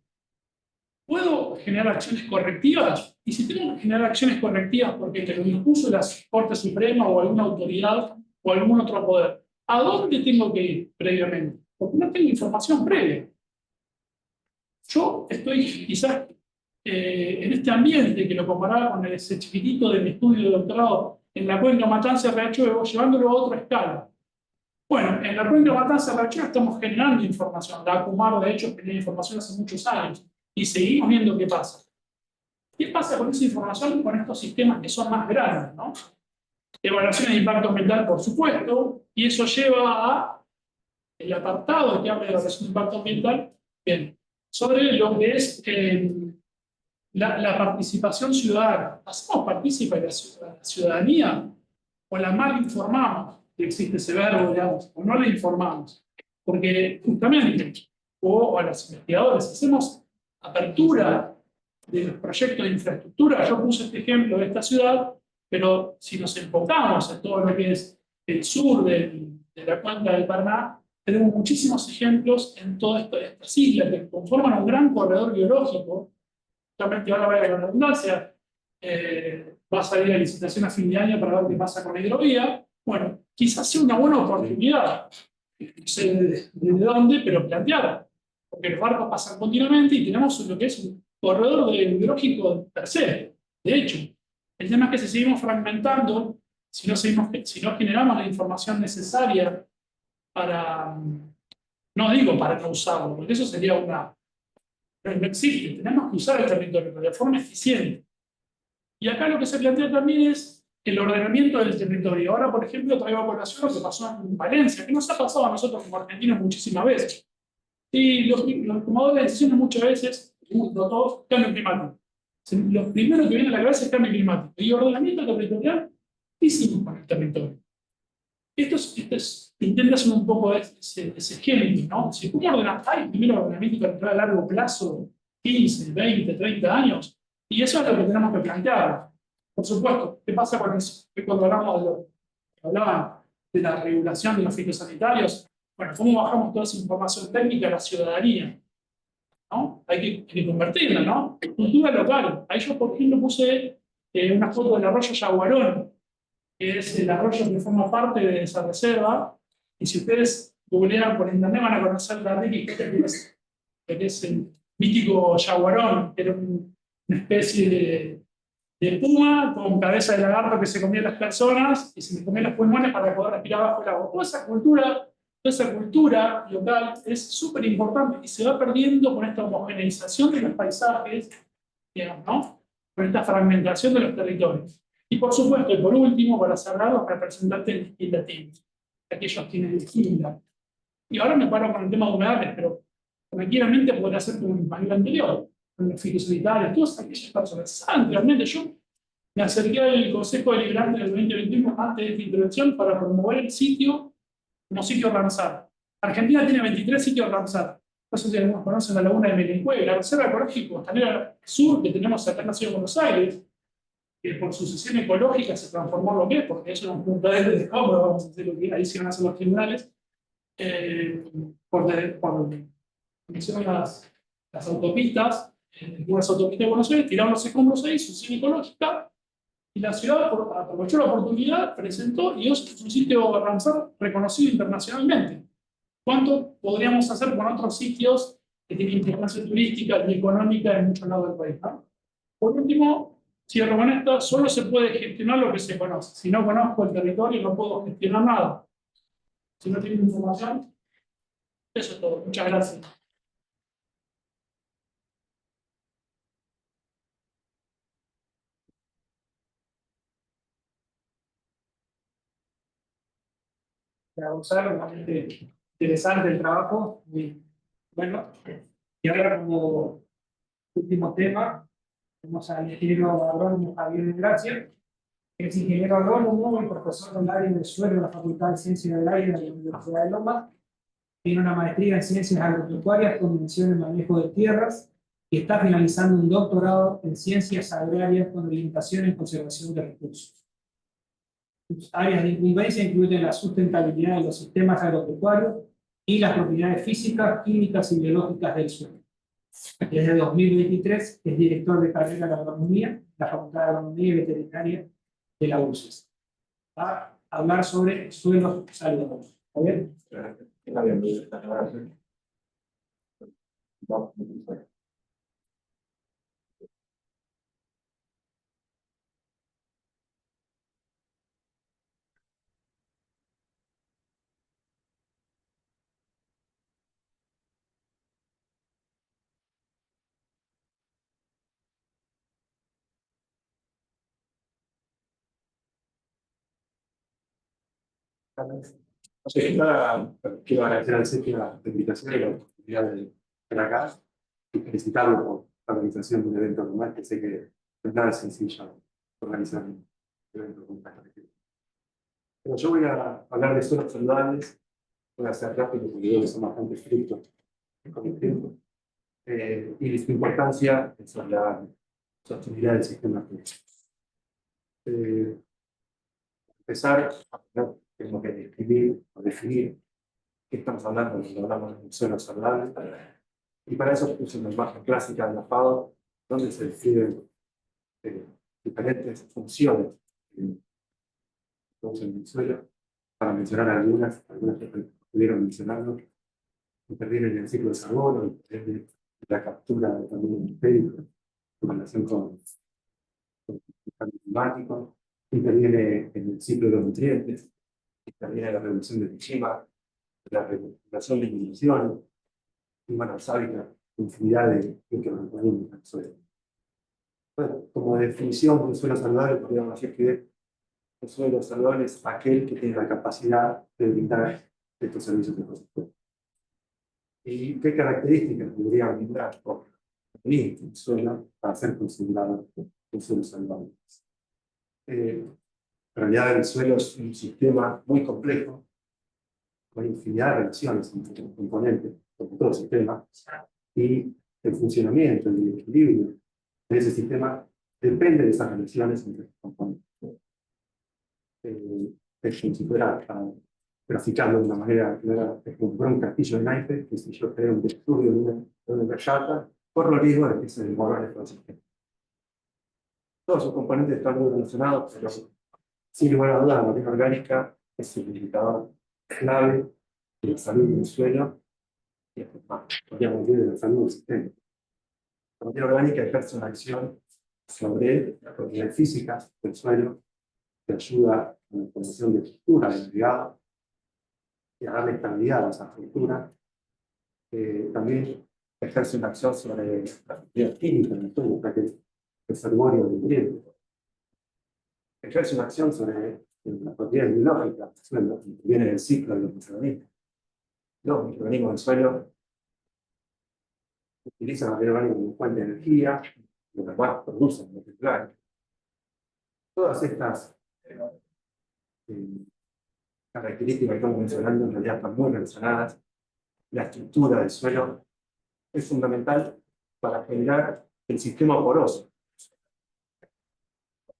¿Puedo generar acciones correctivas? Y si tengo que generar acciones correctivas porque te lo dispuso la Corte Suprema o alguna autoridad o algún otro poder, ¿a dónde tengo que ir previamente? Porque no tengo información previa. Yo estoy quizás en este ambiente que lo comparaba con ese chiquitito de mi estudio de doctorado en la cuenca Matanza-Riachuelo, llevándolo a otra escala. Bueno, en la cuenca Matanza-Riachuelo estamos generando información. La ACUMAR, de hecho, genera información hace muchos años y seguimos viendo qué pasa. ¿Qué pasa con esa información con estos sistemas que son más grandes, ¿no? Evaluaciones de impacto ambiental, por supuesto, y eso lleva a el apartado que habla de evaluación de impacto ambiental, bien, sobre lo que es la participación ciudadana. ¿Hacemos partícipe de la ciudadanía o la mal informamos que existe ese verbo, digamos, o no le informamos? Porque justamente, o a los investigadores, hacemos apertura de los proyectos de infraestructura. Yo puse este ejemplo de esta ciudad, pero si nos enfocamos en todo lo que es el sur de la cuenca del Paraná, tenemos muchísimos ejemplos en todas estas islas que conforman un gran corredor biológico. Justamente ahora vaya la redundancia, va a salir la licitación a fin de año para ver qué pasa con la hidrovía. Bueno, quizás sea una buena oportunidad, no sé de dónde, pero planteada, porque los barcos pasan continuamente y tenemos lo que es un corredor biológico per se. De hecho, el tema es que si seguimos fragmentando, si no generamos la información necesaria para, no digo para no usarlo, porque eso sería una... Pero no existe, tenemos que usar el territorio de forma eficiente. Y acá lo que se plantea también es el ordenamiento del territorio. Ahora, por ejemplo, traigo a colación lo que pasó en Valencia, que nos ha pasado a nosotros como argentinos muchísimas veces. Y los tomadores de decisiones muchas veces, todos, cambio climático. Lo primero que viene a la cabeza es cambio climático. Y ordenamiento territorial, ¿qué hicimos con el territorio? Esto intenta hacer un poco ese ejemplo, ¿no? Si ¿cómo ordenar? Hay primero ordenamiento territorial a largo plazo, 15, 20, 30 años, y eso es lo que tenemos que plantear. Por supuesto, ¿qué pasa con eso? Que cuando hablaban de la regulación de los fitosanitarios, bueno, ¿cómo bajamos toda esa información técnica a la ciudadanía? ¿no? Hay que convertirla, ¿no? Cultura local. Ahí yo, por ejemplo, puse una foto del arroyo Yaguarón, que es el arroyo que forma parte de esa reserva. Y si ustedes googlean por internet van a conocer la rica historia que es el mítico Yaguarón, que era una especie de puma con cabeza de lagarto que se comía a las personas y se les comía los pulmones para poder respirar bajo el agua. Toda esa cultura local es súper importante y se va perdiendo con esta homogeneización de los paisajes, digamos, ¿no? Con esta fragmentación de los territorios. Y por supuesto, y por último, para cerrar, los representantes legislativos, aquellos quienes legislan. Y ahora me paro con el tema de humedales, pero tranquilamente podría ser como en el panel anterior, con los fitosanitarios, todas aquellas personas. Anteriormente yo me acerqué al Consejo Deliberante del 2021 antes de esta intervención para promover el sitio como sitio Ramsar. Argentina tiene 23 sitios Ramsar. No sé si algunos conocen la laguna de Melencue, la Reserva Ecológica Costanera Sur que tenemos acá en la ciudad de Buenos Aires, que por sucesión ecológica se transformó en lo que es, porque eso era un punto de cómodo, vamos a decir lo que ahí se van a hacer los tribunales, por hicieron las autopistas, las autopistas de Buenos Aires, tiraron los escombros ahí, sucesión ecológica, y la ciudad aprovechó la oportunidad, presentó y es un sitio Ramsar reconocido internacionalmente. ¿Cuánto podríamos hacer con otros sitios que tienen importancia turística y económica en muchos lados del país, ¿no? Por último, cierro con esto, solo se puede gestionar lo que se conoce. Si no conozco el territorio, no puedo gestionar nada. Si no tengo información, eso es todo. Muchas gracias. Para usar, realmente interesante el trabajo. Muy bueno. Y ahora, como último tema, tenemos al ingeniero agrónomo Javier de Gracia, que es ingeniero agrónomo y profesor del área del suelo de la Facultad de Ciencias del Aire de la Universidad de Loma. Tiene una maestría en Ciencias Agropecuarias con mención en manejo de tierras y está finalizando un doctorado en Ciencias Agrarias con orientación en conservación de recursos. Sus áreas de incumbencia incluyen la sustentabilidad de los sistemas agropecuarios y las propiedades físicas, químicas y biológicas del suelo. Desde 2023 es director de carrera de agronomía, la Facultad de Agronomía y Veterinaria de la UCES. Va a hablar sobre suelos saludables. ¿Está bien? Entonces, nada, quiero agradecer al CEPI la invitación y la oportunidad de estar acá y felicitarlo por la organización de un evento normal, que sé que no es nada sencillo organizar un evento como este. Pero yo voy a hablar de suelos saludables, voy a hacer rápido porque veo que son bastante estrictos con el tiempo, y su importancia sobre la sostenibilidad del sistema. Empezar, tenemos que describir o definir qué estamos hablando cuando hablamos de un suelo saludable. Y para eso puse una imagen clásica de la FAO, donde se describen diferentes funciones que producen el suelo. Para mencionar algunas que pudieron mencionarlo, intervienen en el ciclo de carbono, intervienen en la captura de carbono atmosférico en relación con el cambio climático, interviene en el ciclo de los nutrientes, interviene en la reducción de Fukushima, la regulación de inhibición, y bueno, hábitat, infinidad de microorganismos del suelo. Bueno, como definición de un suelo saludable, podríamos decir que un suelo saludable es aquel que tiene la capacidad de brindar estos servicios de ecosistema. ¿Y qué características debería brindar por el suelo para ser considerado un suelo saludable? En realidad el suelo es un sistema muy complejo, con infinidad de relaciones entre los componentes, como todo sistema, y el funcionamiento y el equilibrio de ese sistema depende de esas relaciones entre los componentes. Es como si fuera graficando de una manera clara, es como un castillo de naipes, que si yo creo un estudio de una gallata, corro el riesgo de que se desmorone el sistema. Todos sus componentes están muy relacionados, pero sin lugar a dudas, la materia orgánica es el indicador clave de la salud del suelo y además, podríamos decir, de la salud del sistema. La materia orgánica ejerce una acción sobre la propiedad física del suelo, que ayuda a la formación de estructura del agregado y a darle estabilidad a esa estructura. También ejerce una acción sobre la propiedad química del suelo, para que es reservorio de nutrientes. Ejerce una acción sobre la propiedad biológica del suelo, que viene del ciclo de los microorganismos. Los microorganismos del suelo utilizan la materia orgánica como fuente de energía, lo que más producen nucleares. Todas estas características que estamos mencionando en realidad están muy relacionadas. La estructura del suelo es fundamental para generar el sistema poroso.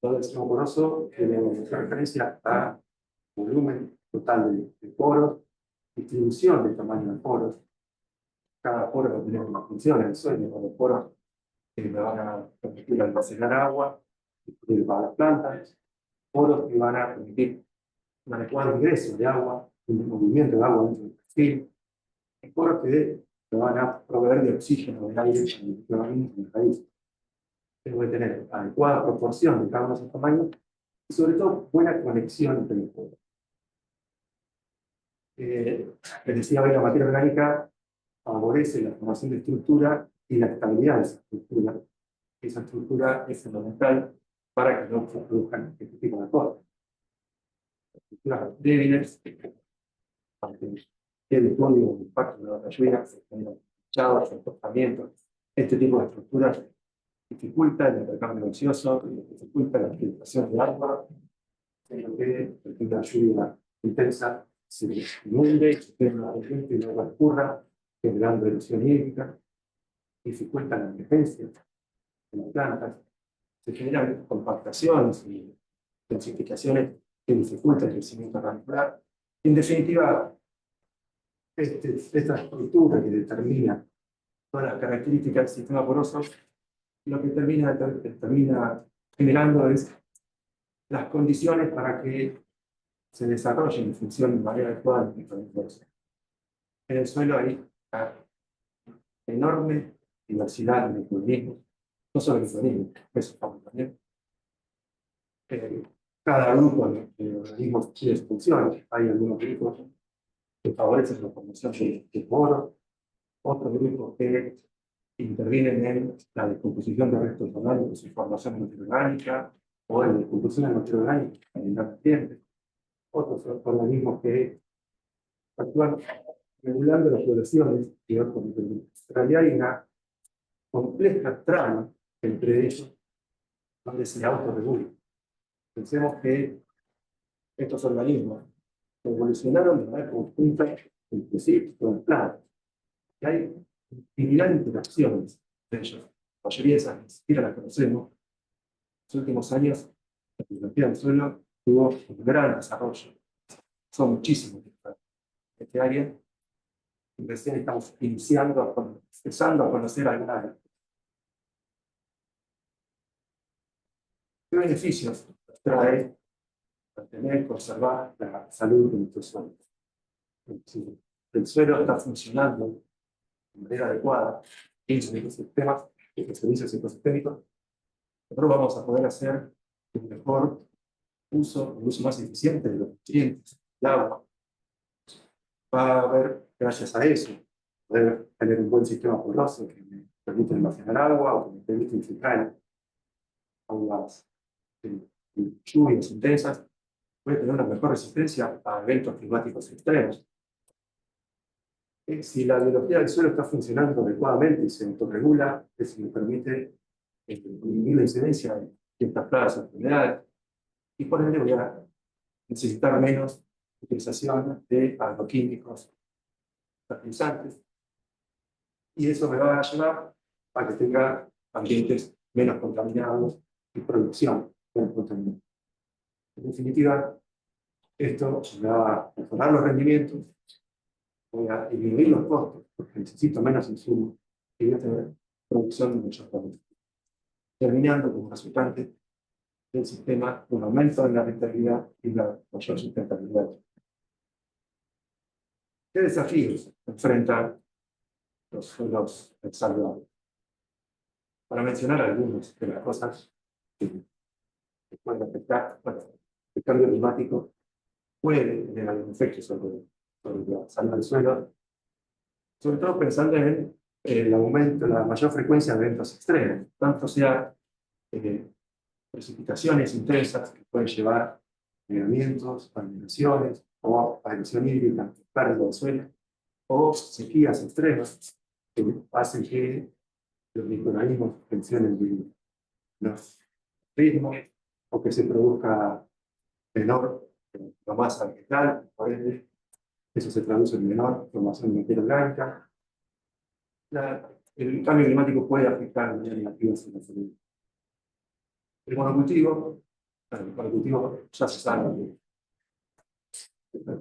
Todo el sistema poroso tiene referencia a volumen total de poros, distribución del tamaño de poros. Cada poro va a tener una función en el suelo, los poros que me van a permitir almacenar agua para las plantas, poros que van a permitir un adecuado ingreso de agua, un movimiento de agua dentro del perfil, y poros que me van a proveer de oxígeno del aire para los microorganismos en el raíz. Tengo que tener adecuada proporción de cada uno de esos tamaños y sobre todo buena conexión entre los poros. Les decía hoy, la materia orgánica favorece la formación de estructura y la estabilidad de esa estructura. Esa estructura es fundamental para que no se produzcan este tipo de cosas. Estructuras débiles, aunque el estudio del impacto de la lluvia, echados, comportamientos, este tipo de estructuras dificulta el intercambio gaseoso, dificulta la filtración de agua, lo que una lluvia intensa se inunde, se quede una corriente y luego escurra, generando erosión hídrica, dificulta la emergencia de las plantas, se generan compactaciones y densificaciones que dificultan el crecimiento radicular. En definitiva, esta estructura que determina todas las características del sistema poroso, lo que termina generando es las condiciones para que se desarrolle y funcione de manera adecuada el microorganismo. En el suelo hay una enorme diversidad de microorganismos, no solo microorganismos, eso estamos también. Cada grupo de organismos tiene sus funciones. Hay algunos grupos que favorecen la formación de poros, otros grupos que intervienen en la descomposición de restos orgánicos y formación de materia orgánica, o en la descomposición de materia orgánica en el ambiente. Otros organismos que actúan regulando las poblaciones y otros microorganismos. En realidad hay una compleja trama entre ellos donde se autorregulan. Pensemos que estos organismos evolucionaron de manera conjunta entre sí con plantas. Y hay infinidad de interacciones de ellos. La mayoría de esas ni siquiera las conocemos. En los últimos años, la biología del suelo tuvo un gran desarrollo. Son muchísimos en este área. Y recién estamos empezando a conocer algunas de ellas. ¿Qué beneficios trae mantener y conservar la salud de nuestro suelo? Si el suelo está funcionando de manera adecuada, en sus ecosistemas, en los servicios ecosistémicos, nosotros vamos a poder hacer un mejor uso, un uso más eficiente de los nutrientes, del agua. Va a haber, gracias a eso, poder tener un buen sistema poroso que me permite almacenar agua o que me permite infiltrar aguas de lluvias intensas, puede tener una mejor resistencia a eventos climáticos extremos. Si la biología del suelo está funcionando adecuadamente y se autorregula, eso me permite disminuir la incidencia de ciertas plagas o enfermedades, y por ende voy a necesitar menos utilización de agroquímicos fertilizantes, y eso me va a llevar a que tenga ambientes menos contaminados y producción menos contaminada. En definitiva, Esto me va a mejorar los rendimientos, voy a disminuir los costos, porque necesito menos insumos y voy a tener producción de muchos productos. Terminando como resultante del sistema un aumento en la rentabilidad y la mayor sustentabilidad. ¿Qué desafíos enfrentan los suelos saludables? Para mencionar algunas de las cosas que pueden afectar, bueno, el cambio climático puede tener algún efecto sobre la salud del suelo, sobre todo pensando en el aumento, la mayor frecuencia de eventos extremos, tanto sea precipitaciones intensas que pueden llevar a negamientos, inundaciones o a erosión hídrica, pérdida de suelo, o sequías extremas que hacen que los microorganismos tensionen los ritmos o que se produzca menor biomasa vegetal, por ende, eso se traduce en menor formación de materia orgánica. El cambio climático puede afectar de manera negativa a la salud. El monocultivo ya se sabe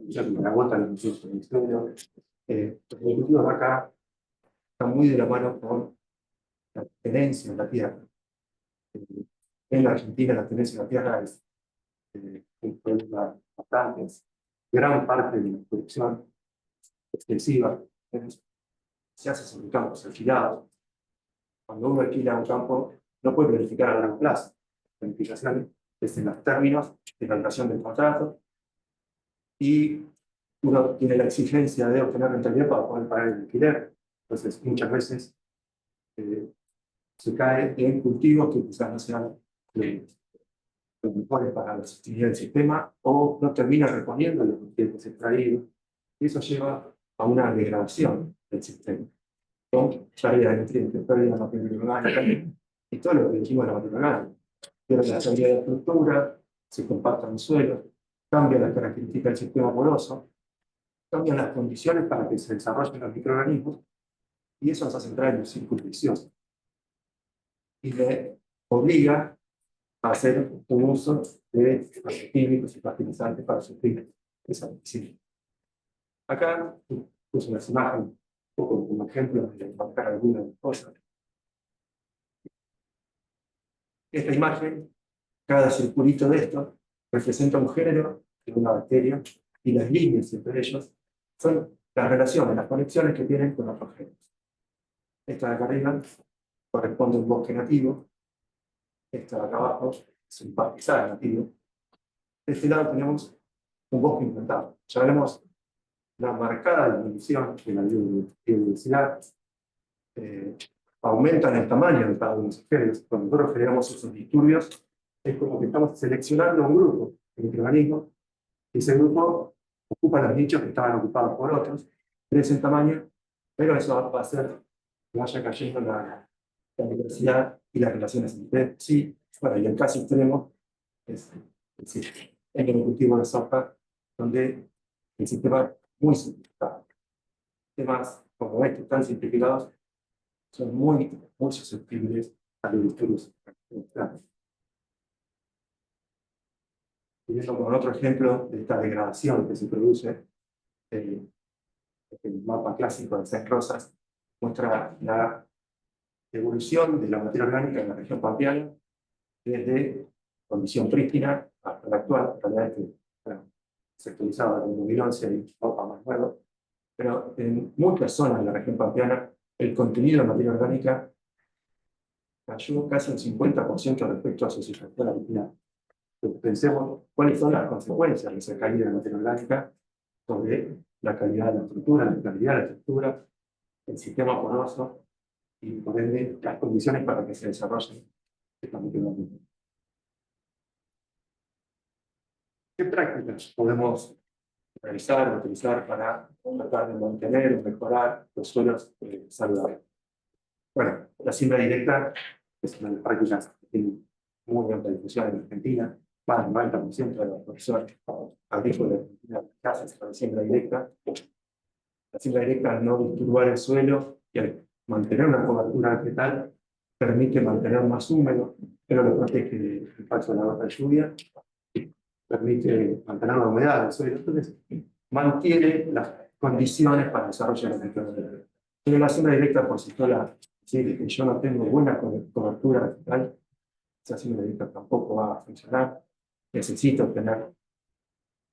ya me agota la función del ministerio. Los monocultivos de acá están muy de la mano con la tenencia en la tierra. En la Argentina la tenencia en la tierra es un problema bastante. Gran parte de la producción extensiva se hace sobre campos alquilados. Cuando uno alquila un campo, no puede planificar a largo plazo. La planificación es en los términos de la duración del contrato y uno tiene la exigencia de obtener rentabilidad para poder pagar el alquiler. Entonces, muchas veces se cae en cultivos que quizás no sean los mejores para la sostenibilidad del sistema o no termina reponiendo los nutrientes extraídos. Y eso lleva a una degradación del sistema, con pérdida de nutrientes, pérdida de materia orgánica y todo lo que dijimos de la materia orgánica. Pierde la salida de estructura, se compacta el suelo, cambia las características del sistema poroso, cambian las condiciones para que se desarrollen los microorganismos y eso nos hace entrar en un círculo vicioso. Y me obliga a hacer un uso de químicos y fertilizantes para suplir esa necesidad. Acá puse unas imágenes un poco como ejemplo de marcar algunas cosas. Esta imagen, cada circulito de esto, representa un género de una bacteria y las líneas entre ellos son las relaciones, las conexiones que tienen con otros géneros. Esta de acá arriba corresponde a un bosque nativo, esta de acá abajo es un pastizal nativo. De este lado tenemos un bosque implantado. Ya veremos la marcada disminución de la biodiversidad. Aumentan el tamaño de cada uno de los géneros. Cuando nosotros generamos esos disturbios, es como que estamos seleccionando un grupo de microorganismos y ese grupo ocupa los nichos que estaban ocupados por otros, crecen tamaño, pero eso va a hacer que vaya cayendo la diversidad y las relaciones entre sí. Bueno, y el caso extremo es el monocultivo de soja, donde el sistema es muy simplificado. Sistemas como estos, tan simplificados, son muy susceptibles a los disturbios. Siguiendo con otro ejemplo de esta degradación que se produce, el mapa clásico de Seis Rosas muestra la evolución de la materia orgánica en la región pampeana desde condición prístina hasta la actual. En realidad se actualizaba en 2011 y mapa más nuevo, pero en muchas zonas de la región pampeana el contenido de materia orgánica cayó casi un 50% respecto a su situación original. Pensemos cuáles son las consecuencias de esa caída de materia orgánica sobre la calidad de la estructura, la calidad de la estructura, el sistema poroso y por ende las condiciones para que se desarrolle esta materia orgánica. ¿Qué prácticas podemos realizar o utilizar para tratar de mantener o mejorar los suelos saludables? Bueno, la siembra directa es una de las prácticas que tiene muy amplia difusión en Argentina. Más del 90% de los profesores agrícolas de Argentina hacen la siembra directa. La siembra directa, al no disturbar el suelo y al mantener una cobertura vegetal, permite mantener más húmedo, pero lo protege del impacto de la gota de lluvia permite mantener la humedad del suelo, entonces mantiene las condiciones para el desarrollo de la microbiología. Pero la siembra directa por sí sola, si que yo no tengo buena cobertura vegetal, esa siembra directa tampoco va a funcionar. Necesito tener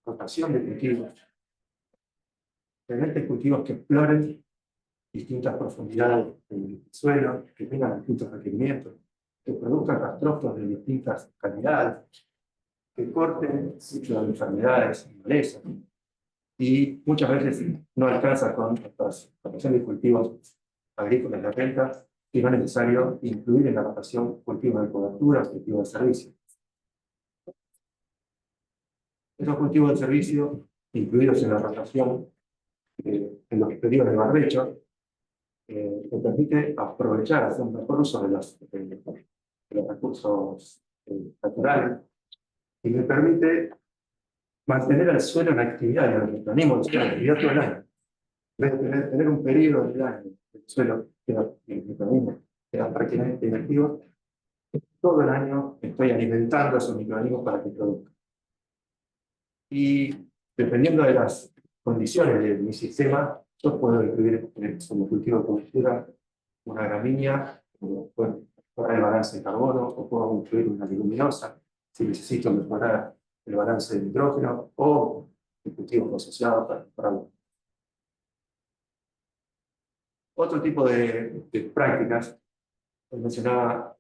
rotación de cultivos, diferentes cultivos que exploren distintas profundidades del suelo, que tengan distintos requerimientos, que produzcan rastros de distintas calidades, que corten ciclos de enfermedades y malezas. Y muchas veces no alcanza con estas rotaciones de cultivos agrícolas de renta, y no es necesario incluir en la rotación cultivos de cobertura, cultivos de servicio. Esos cultivos de servicio, incluidos en la rotación, en los periodos de barbecho, me permite aprovechar, hacer un mejor uso de los recursos naturales, y me permite mantener al suelo en actividad, en el microorganismo del suelo, en actividad todo el año. En vez de tener un periodo del año, el suelo queda, el microorganismo queda prácticamente inactivo, todo el año estoy alimentando a esos microorganismos para que produzcan. Y dependiendo de las condiciones de mi sistema, yo puedo incluir como cultivo de cobertura una gramínea, puedo mejorar el balance de carbono, o puedo incluir una leguminosa, si necesito mejorar el balance de nitrógeno, o cultivos asociados para mejorarlo. Otro tipo de prácticas, mencionaba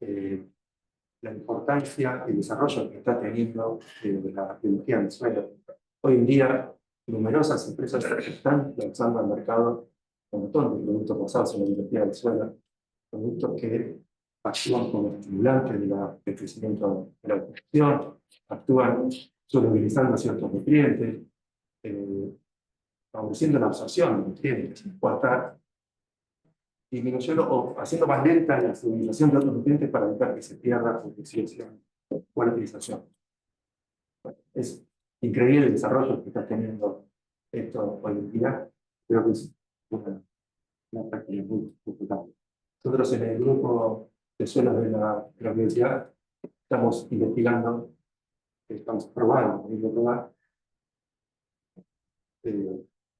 la importancia y el desarrollo que está teniendo la biología del suelo. Hoy en día, numerosas empresas están lanzando al mercado un montón de productos basados en la biología del suelo, productos que actúan como estimulantes del crecimiento de la vegetación, actúan solubilizando ciertos nutrientes, favoreciendo la absorción de nutrientes, o hasta disminuyendo o haciendo más lenta la solubilización de otros nutrientes para evitar que se pierda por oxidación o volatilización. Es increíble el desarrollo que está teniendo esto hoy en día. Creo que es una práctica muy popular. Nosotros en el grupo de suelos de la universidad estamos investigando, estamos probando, poniendo a probar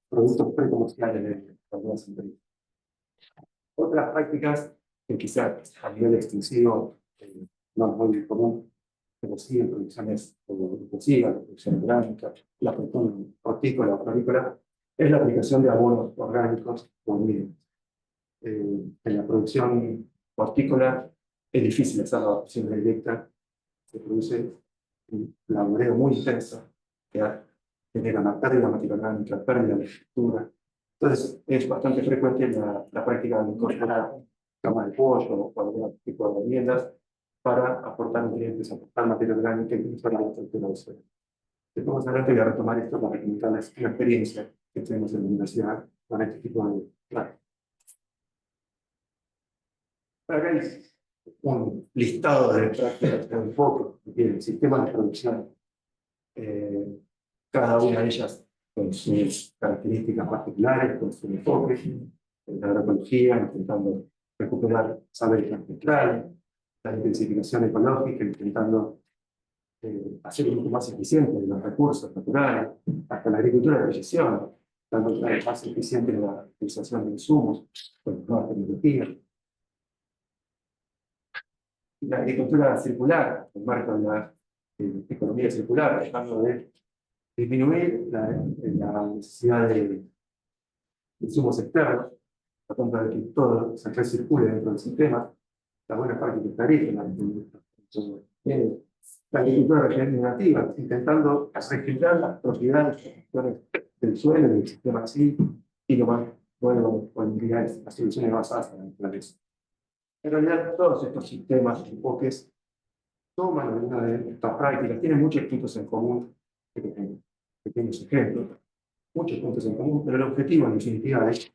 productos precomerciales de algunas empresas. Otras prácticas que quizás a nivel extensivo no es muy común, pero sí en producciones intensivas, la producción orgánica, la producción hortícola o florícola, es la aplicación de abonos orgánicos o mínimos. En la producción hortícola es difícil hacer la adopción directa, se produce un laboreo muy intenso que genera una pérdida de materia orgánica, pérdida de estructura. Entonces es bastante frecuente la práctica de incorporar cama de pollo o algún tipo de viviendas para aportar nutrientes, aportar materia orgánica y mejorar la estructura del suelo. Después más adelante voy a retomar esto para comentarles una experiencia que tenemos en la universidad con este tipo de prácticas. Acá hay un listado de prácticas de enfoque que tienen sistemas de producción, cada una de ellas con sus características particulares, con su enfoque, en la agroecología, intentando recuperar saberes ancestrales, la intensificación ecológica, intentando hacer un poco más eficiente los recursos naturales, hasta la agricultura de precisión, dando más eficiente la utilización de insumos con nuevas tecnologías. La agricultura circular, en el marco de la economía circular, dejando de disminuir la necesidad de insumos externos, tratando de que todo se recircule dentro del sistema, la buena práctica tarifa, la agricultura regenerativa, intentando regenerar las propiedades del suelo, del sistema así, y lo más bueno hoy en día es las soluciones basadas en la naturaleza. En realidad, todos estos sistemas de enfoques toman alguna de estas prácticas, tienen muchos puntos en común, pequeños ejemplos, muchos puntos en común, pero el objetivo en definitiva es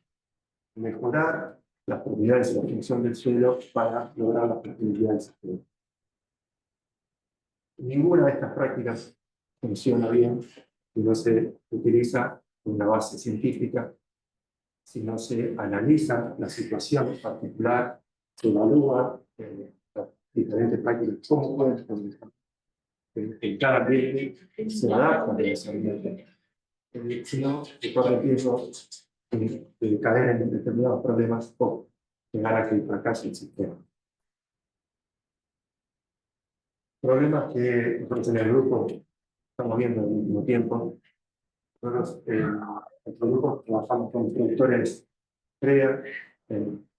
mejorar las propiedades y la función del suelo para lograr las fertilidades del suelo. Ninguna de estas prácticas funciona bien si no se utiliza una base científica, si no se analiza la situación particular, se evalúa las diferentes prácticas, cómo pueden funcionar. en cada ambiente se adaptan a ese ambiente, sino que corre el riesgo de caer en determinados problemas o llegar a que fracase el sistema. Problemas que nosotros en el grupo estamos viendo en el último tiempo. Nosotros en nuestro grupo trabajamos con productores CREA,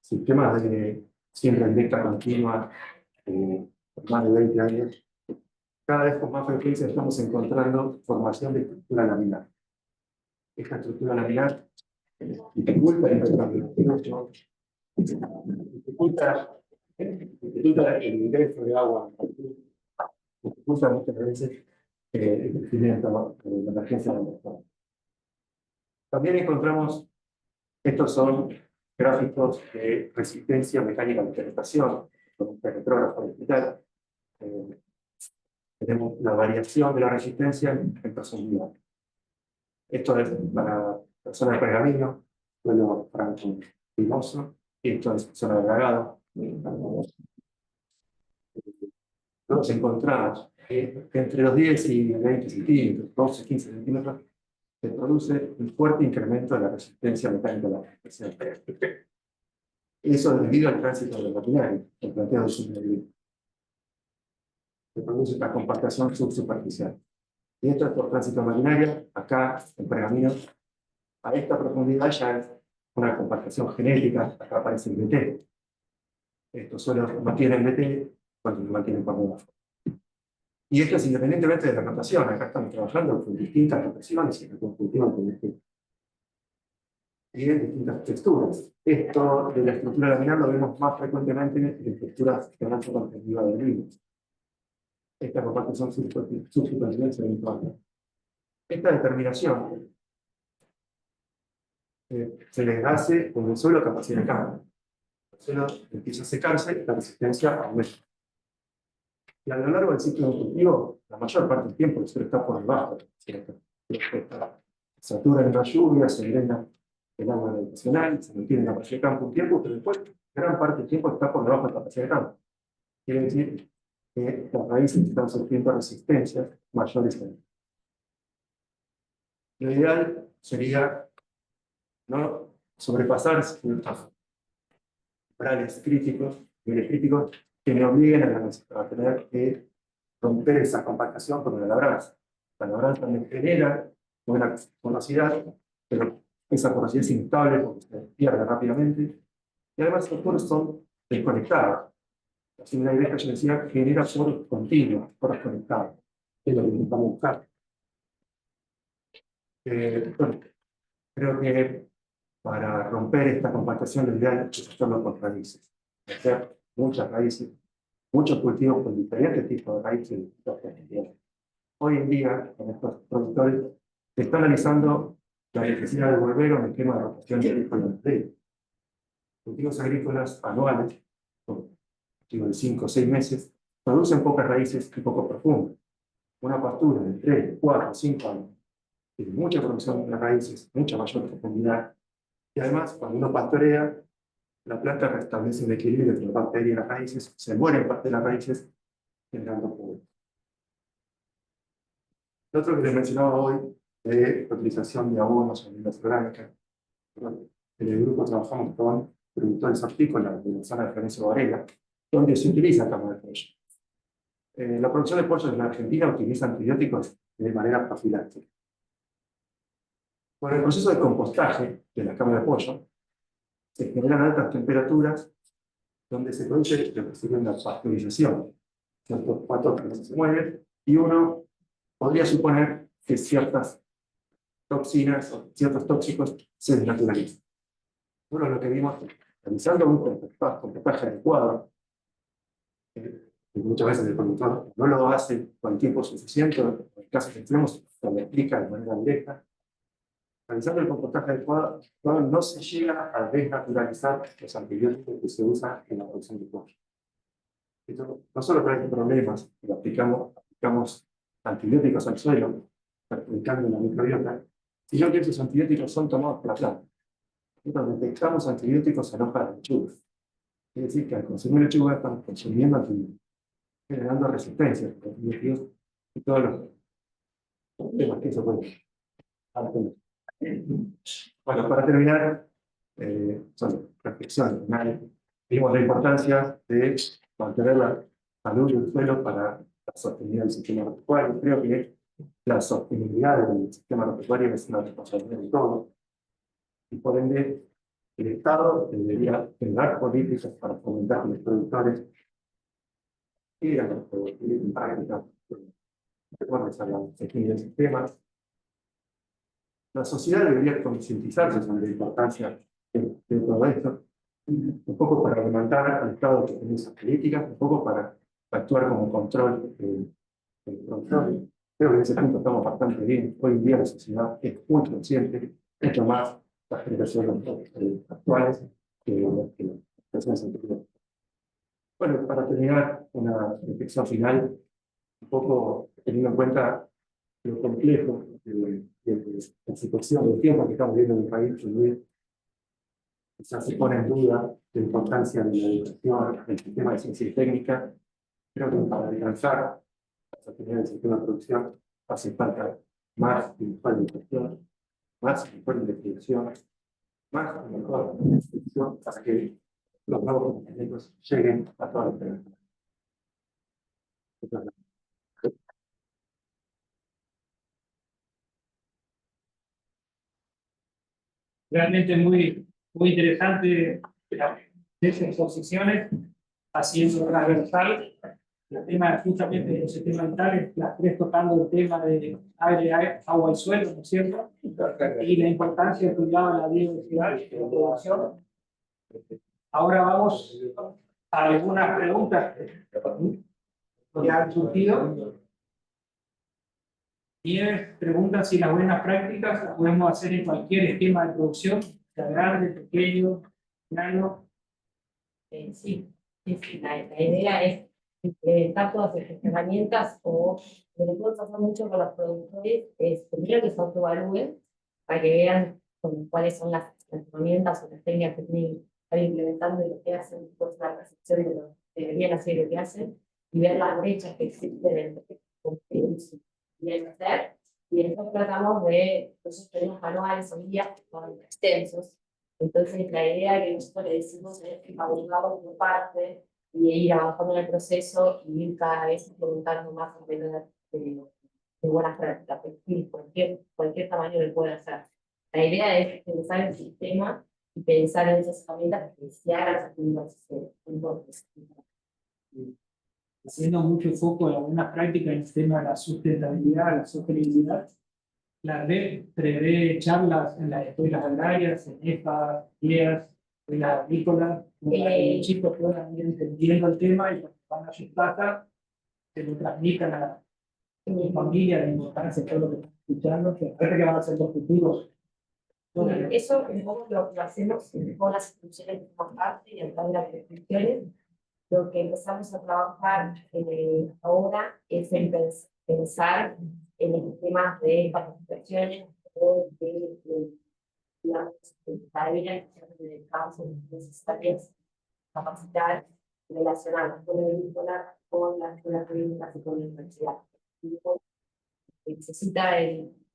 sistemas de siembra directa continua por más de 20 años. Cada vez con más frecuencia estamos encontrando formación de estructura laminar. Esta estructura laminar dificulta el intercambio, dificulta el ingreso de agua, dificulta muchas veces el crecimiento de la emergencia del mercado. También encontramos, estos son gráficos de resistencia mecánica de penetración, con un penetrógrafo digital. Tenemos la variación de la resistencia en profundidad. Esto es para la zona de pergamino, suelo franco limoso, y esto es zona de dragado. Nos encontramos que entre los 10 y 20 centímetros, 12, 15 centímetros, se produce un fuerte incremento de la resistencia mecánica de la penetración. Eso es debido al tránsito de los maquinarios, el planteo de submedida. Se produce esta compactación subsuperficial. Y esto es por tránsito maquinario, acá en pergamino, a esta profundidad ya es una compactación genética, acá aparece el BT. Estos suelos mantienen BT cuando lo mantienen por debajo. Y esto es independientemente de la rotación, acá estamos trabajando con distintas rotaciones y reconstructivas de BT. Y en distintas texturas. Esto de la estructura laminar lo vemos más frecuentemente en texturas que dan su perspectiva del vino. Esta compactación subsuperficial se eventual. Esta determinación se les hace con el suelo capacidad de cambio. El suelo empieza a secarse, la resistencia aumenta. Y a lo largo del ciclo de cultivo, la mayor parte del tiempo el suelo está por debajo, ¿cierto? Satura en la lluvia, se drena el agua gravitacional, se mantiene la capacidad de campo un tiempo, pero después gran parte del tiempo está por debajo de la capacidad de campo. Quiere decir que las raíces están sufriendo resistencias mayores. Lo ideal sería no sobrepasar ciertos umbrales críticos, niveles críticos, que me obliguen a tener que romper esa compactación con la labranza. La labranza me genera buena porosidad, pero esa porosidad es inestable porque se pierde rápidamente, y además los poros son desconectados. La simularidad que yo decía genera poros continuos, poros conectados, es lo que intentamos buscar. Bueno, creo que para romper esta compactación lo ideal es hacerlo con raíces. Hacer muchas raíces, muchos cultivos con diferentes tipos de raíces. Hoy en día, con estos productores, se está analizando la necesidad de volver a un esquema de rotación agrícola de cultivos agrícolas anuales, cultivos de 5 o 6 meses, producen pocas raíces y poco profundas. Una pastura de 3, 4, 5 años tiene mucha producción de raíces, mucha mayor profundidad. Y además, cuando uno pastorea, la planta restablece el equilibrio entre la bacteria y las raíces, se mueren parte de las raíces, generando polvo. Lo otro que les mencionaba hoy es la utilización de abonos en vidas orgánicas. En el grupo trabajamos con productores hortícolas de la zona de Florencio Varela, donde se utiliza cama de pollo. La producción de pollo en la Argentina utiliza antibióticos de manera profiláctica. Con el proceso de compostaje de la cama de pollo, se generan altas temperaturas donde se produce lo que sería una pasteurización. Ciertos patógenos se mueven y uno podría suponer que ciertas toxinas o ciertos tóxicos se desnaturalizan. Bueno, lo que vimos, realizando un compostaje adecuado, y muchas veces el productor no lo hace con el tiempo suficiente, en casos extremos se lo explica de manera directa. Realizando el compostaje adecuado, no se llega a desnaturalizar los antibióticos que se usan en la producción de pollo. Esto no solo trae problemas, pero aplicamos antibióticos al suelo, perjudicando la microbiota, sino que esos antibióticos son tomados por la planta. Nosotros detectamos antibióticos en hojas de lechuga. Es decir, que al consumir lechuga estamos consumiendo antibióticos, generando resistencia a los antibióticos y todos los temas que eso puede. Bueno, para terminar, son reflexiones finales. Vimos la importancia de mantener la salud del suelo para la sostenibilidad del sistema agropecuario. Creo que la sostenibilidad del sistema agropecuario es una responsabilidad de todos. Y por ende, el Estado debería generar políticas para fomentar que los productores quieran en práctica recuerden a la sostenibilidad del sistema. La sociedad debería concientizarse sobre la importancia de todo esto, un poco para levantar al Estado que tiene esas políticas, un poco para actuar como control del productor. Creo que en ese punto estamos bastante bien. Hoy en día la sociedad es muy consciente, mucho más las generaciones actuales que las generaciones anteriores. Bueno, para terminar, una reflexión final, un poco teniendo en cuenta lo complejo de la situación del tiempo que estamos viviendo en el país, donde quizás se pone en duda la importancia de la educación, del sistema de ciencia y técnica. Creo que para alcanzar la sostenibilidad del sistema de producción hace falta más y mejor educación, más y mejor investigación, más y mejor instrucción para que los nuevos conocimientos lleguen a todas las personas. Realmente muy interesante las exposiciones, haciendo transversal el tema justamente de los sistemas vitales, las tres tocando el tema de aire, agua y suelo, ¿no es cierto? Y la importancia del cuidado de la biodiversidad y de la población. Ahora vamos a algunas preguntas que han surgido. Y preguntan si las buenas prácticas las podemos hacer en cualquier esquema de producción, sea grande, pequeño, mediano. Sí, la idea es implementar todas estas herramientas o lo que puede pasar mucho con los productores es primero que se autoevalúen para que vean cuáles son las herramientas o las técnicas que tienen que estar implementando y lo que hacen, pues la percepción de lo que deberían hacer y lo que hacen, y ver las brechas que existen entre bien hacer. Y después tratamos de, nosotros tenemos manuales o guías que son extensos. Entonces la idea que nosotros le decimos es que abordarlo por parte y ir avanzando en el proceso y ir cada vez implementando más o menos de buenas prácticas. Cualquier tamaño lo puede hacer. La idea es pensar en el sistema y pensar en esas herramientas que se hagan Haciendo mucho foco en algunas prácticas en el tema de la sustentabilidad, la sostenibilidad. La red prevé charlas en las escuelas agrarias, en EFA, IEAS, en la agrícola, para que los chicos puedan ir entendiendo el tema y cuando van a su casa se lo transmitan a su familia, la importancia de todo lo que están escuchando, que parece que van a ser los futuros. Eso es lo que hacemos con las instituciones que forman parte y a través de las prescripciones. Lo que empezamos a trabajar ahora es en pensar en esquemas de capacitaciones o digamos, tareas de campo necesarias capacitar relacionadas con el agrícola, con las escuelas técnicas y con la universidad. Necesita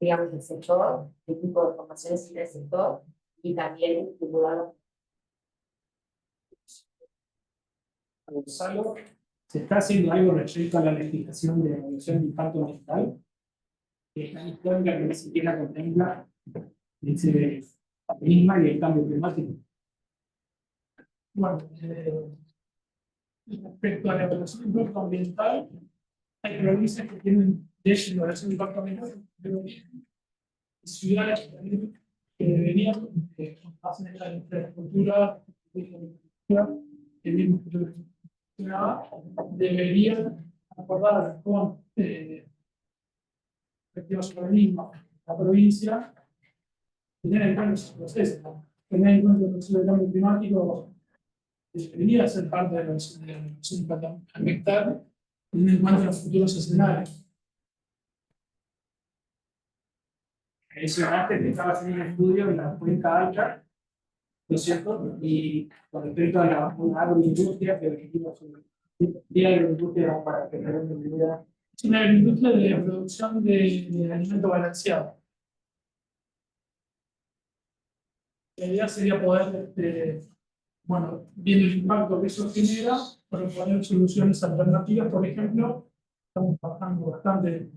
digamos, el sector, el tipo de formaciones del sector y también estimular. Gonzalo, ¿se está haciendo algo respecto a la legislación de evaluación de impacto ambiental? Que es tan histórica que ni siquiera contempla dice, la misma y el cambio climático. Bueno, respecto a la evaluación de impacto ambiental, hay provincias que tienen leyes de evaluación de impacto ambiental, pero ciudades que deberían hacer esta infraestructura que vimos que deberían acordar con respectivos organismos la provincia, tener en cuenta esos procesos, tener en cuenta el proceso de cambio climático, debería ser parte de la evaluación ambiental, teniendo en cuenta los futuros escenarios. Mencionaste que estaba haciendo un estudio en la cuenca alta, ¿no es cierto? Y con respecto a la agroindustria, que venimos sobre la agroindustria para que tengan una idea Es una industria de producción de alimento balanceado. La idea sería poder, bueno, viendo el impacto que eso genera, proponer soluciones alternativas. Por ejemplo, estamos trabajando bastante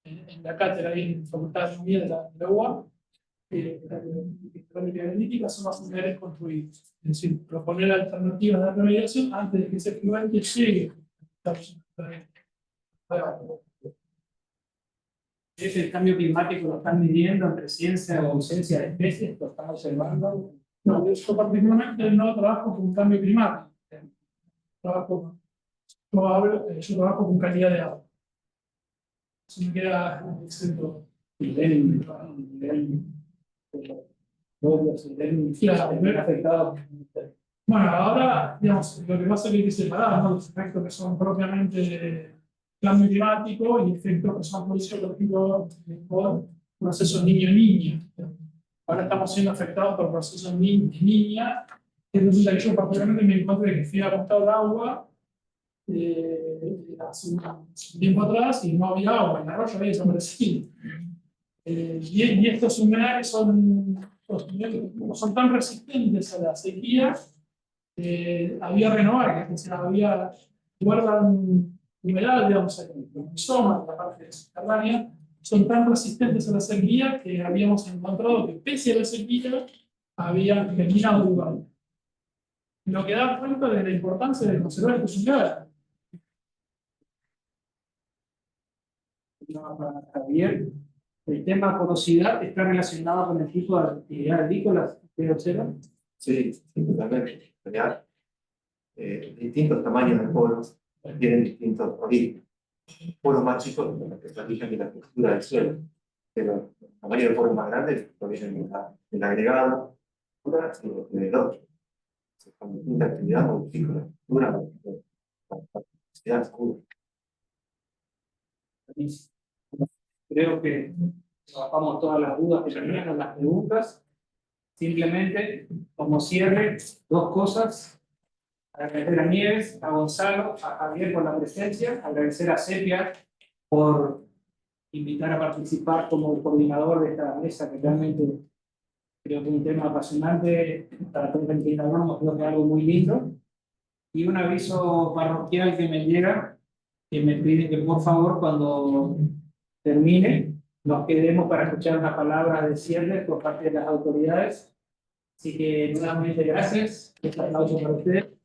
en la cátedra y en la Facultad de Economía de la UA, electrónica y analítica son más unidades construidos. Es decir, proponer alternativas de remediación antes de que ese efluente llegue. ¿Es el cambio climático lo están midiendo en presencia o ausencia de especies? ¿Lo están observando? No, yo particularmente no trabajo con cambio climático. Yo trabajo con calidad de agua. Eso me queda exento. Afectado. Bueno, ahora, digamos, lo que pasa es que hay que separar, ¿no?, los efectos que son propiamente cambio climático y efectos que son fisiológicos por procesos niño-niña. Ahora estamos siendo afectados por procesos niña, que resulta que yo particularmente me encontré que fui a acostado al agua hace un tiempo atrás y no había agua, el arroyo había desaparecido. Y estos humedales son tan resistentes a la sequía, había renovables, es decir, guardan humedad, digamos, el rizoma, la parte subterránea, son tan resistentes a la sequía que habíamos encontrado que pese a la sequía habían germinado igual. Lo que da cuenta de la importancia de conservar estos humedales. Javier, el tema porosidad está relacionado con el tipo de actividad agrícola que observan. Sí, totalmente. En realidad, distintos tamaños de poros tienen distintos orígenes. Poros más chicos que se origen de la textura del suelo, pero el tamaño de poros más grandes provienen del agregado y del otro. Con distinta actividad modifica la textura, la capacidad segura. Creo que trabajamos todas las dudas que tenían, las preguntas. Simplemente, como cierre, dos cosas. Agradecer a Nieves, a Gonzalo, a Javier por la presencia, agradecer a Sepia por invitar a participar como coordinador de esta mesa, que realmente creo que es un tema apasionante para todos los que hablamos, creo que es algo muy lindo. Y un aviso parroquial que me llega, que me pide que por favor cuando termine nos quedemos para escuchar una palabra de cierre por parte de las autoridades. Así que nuevamente gracias, un aplauso para ustedes.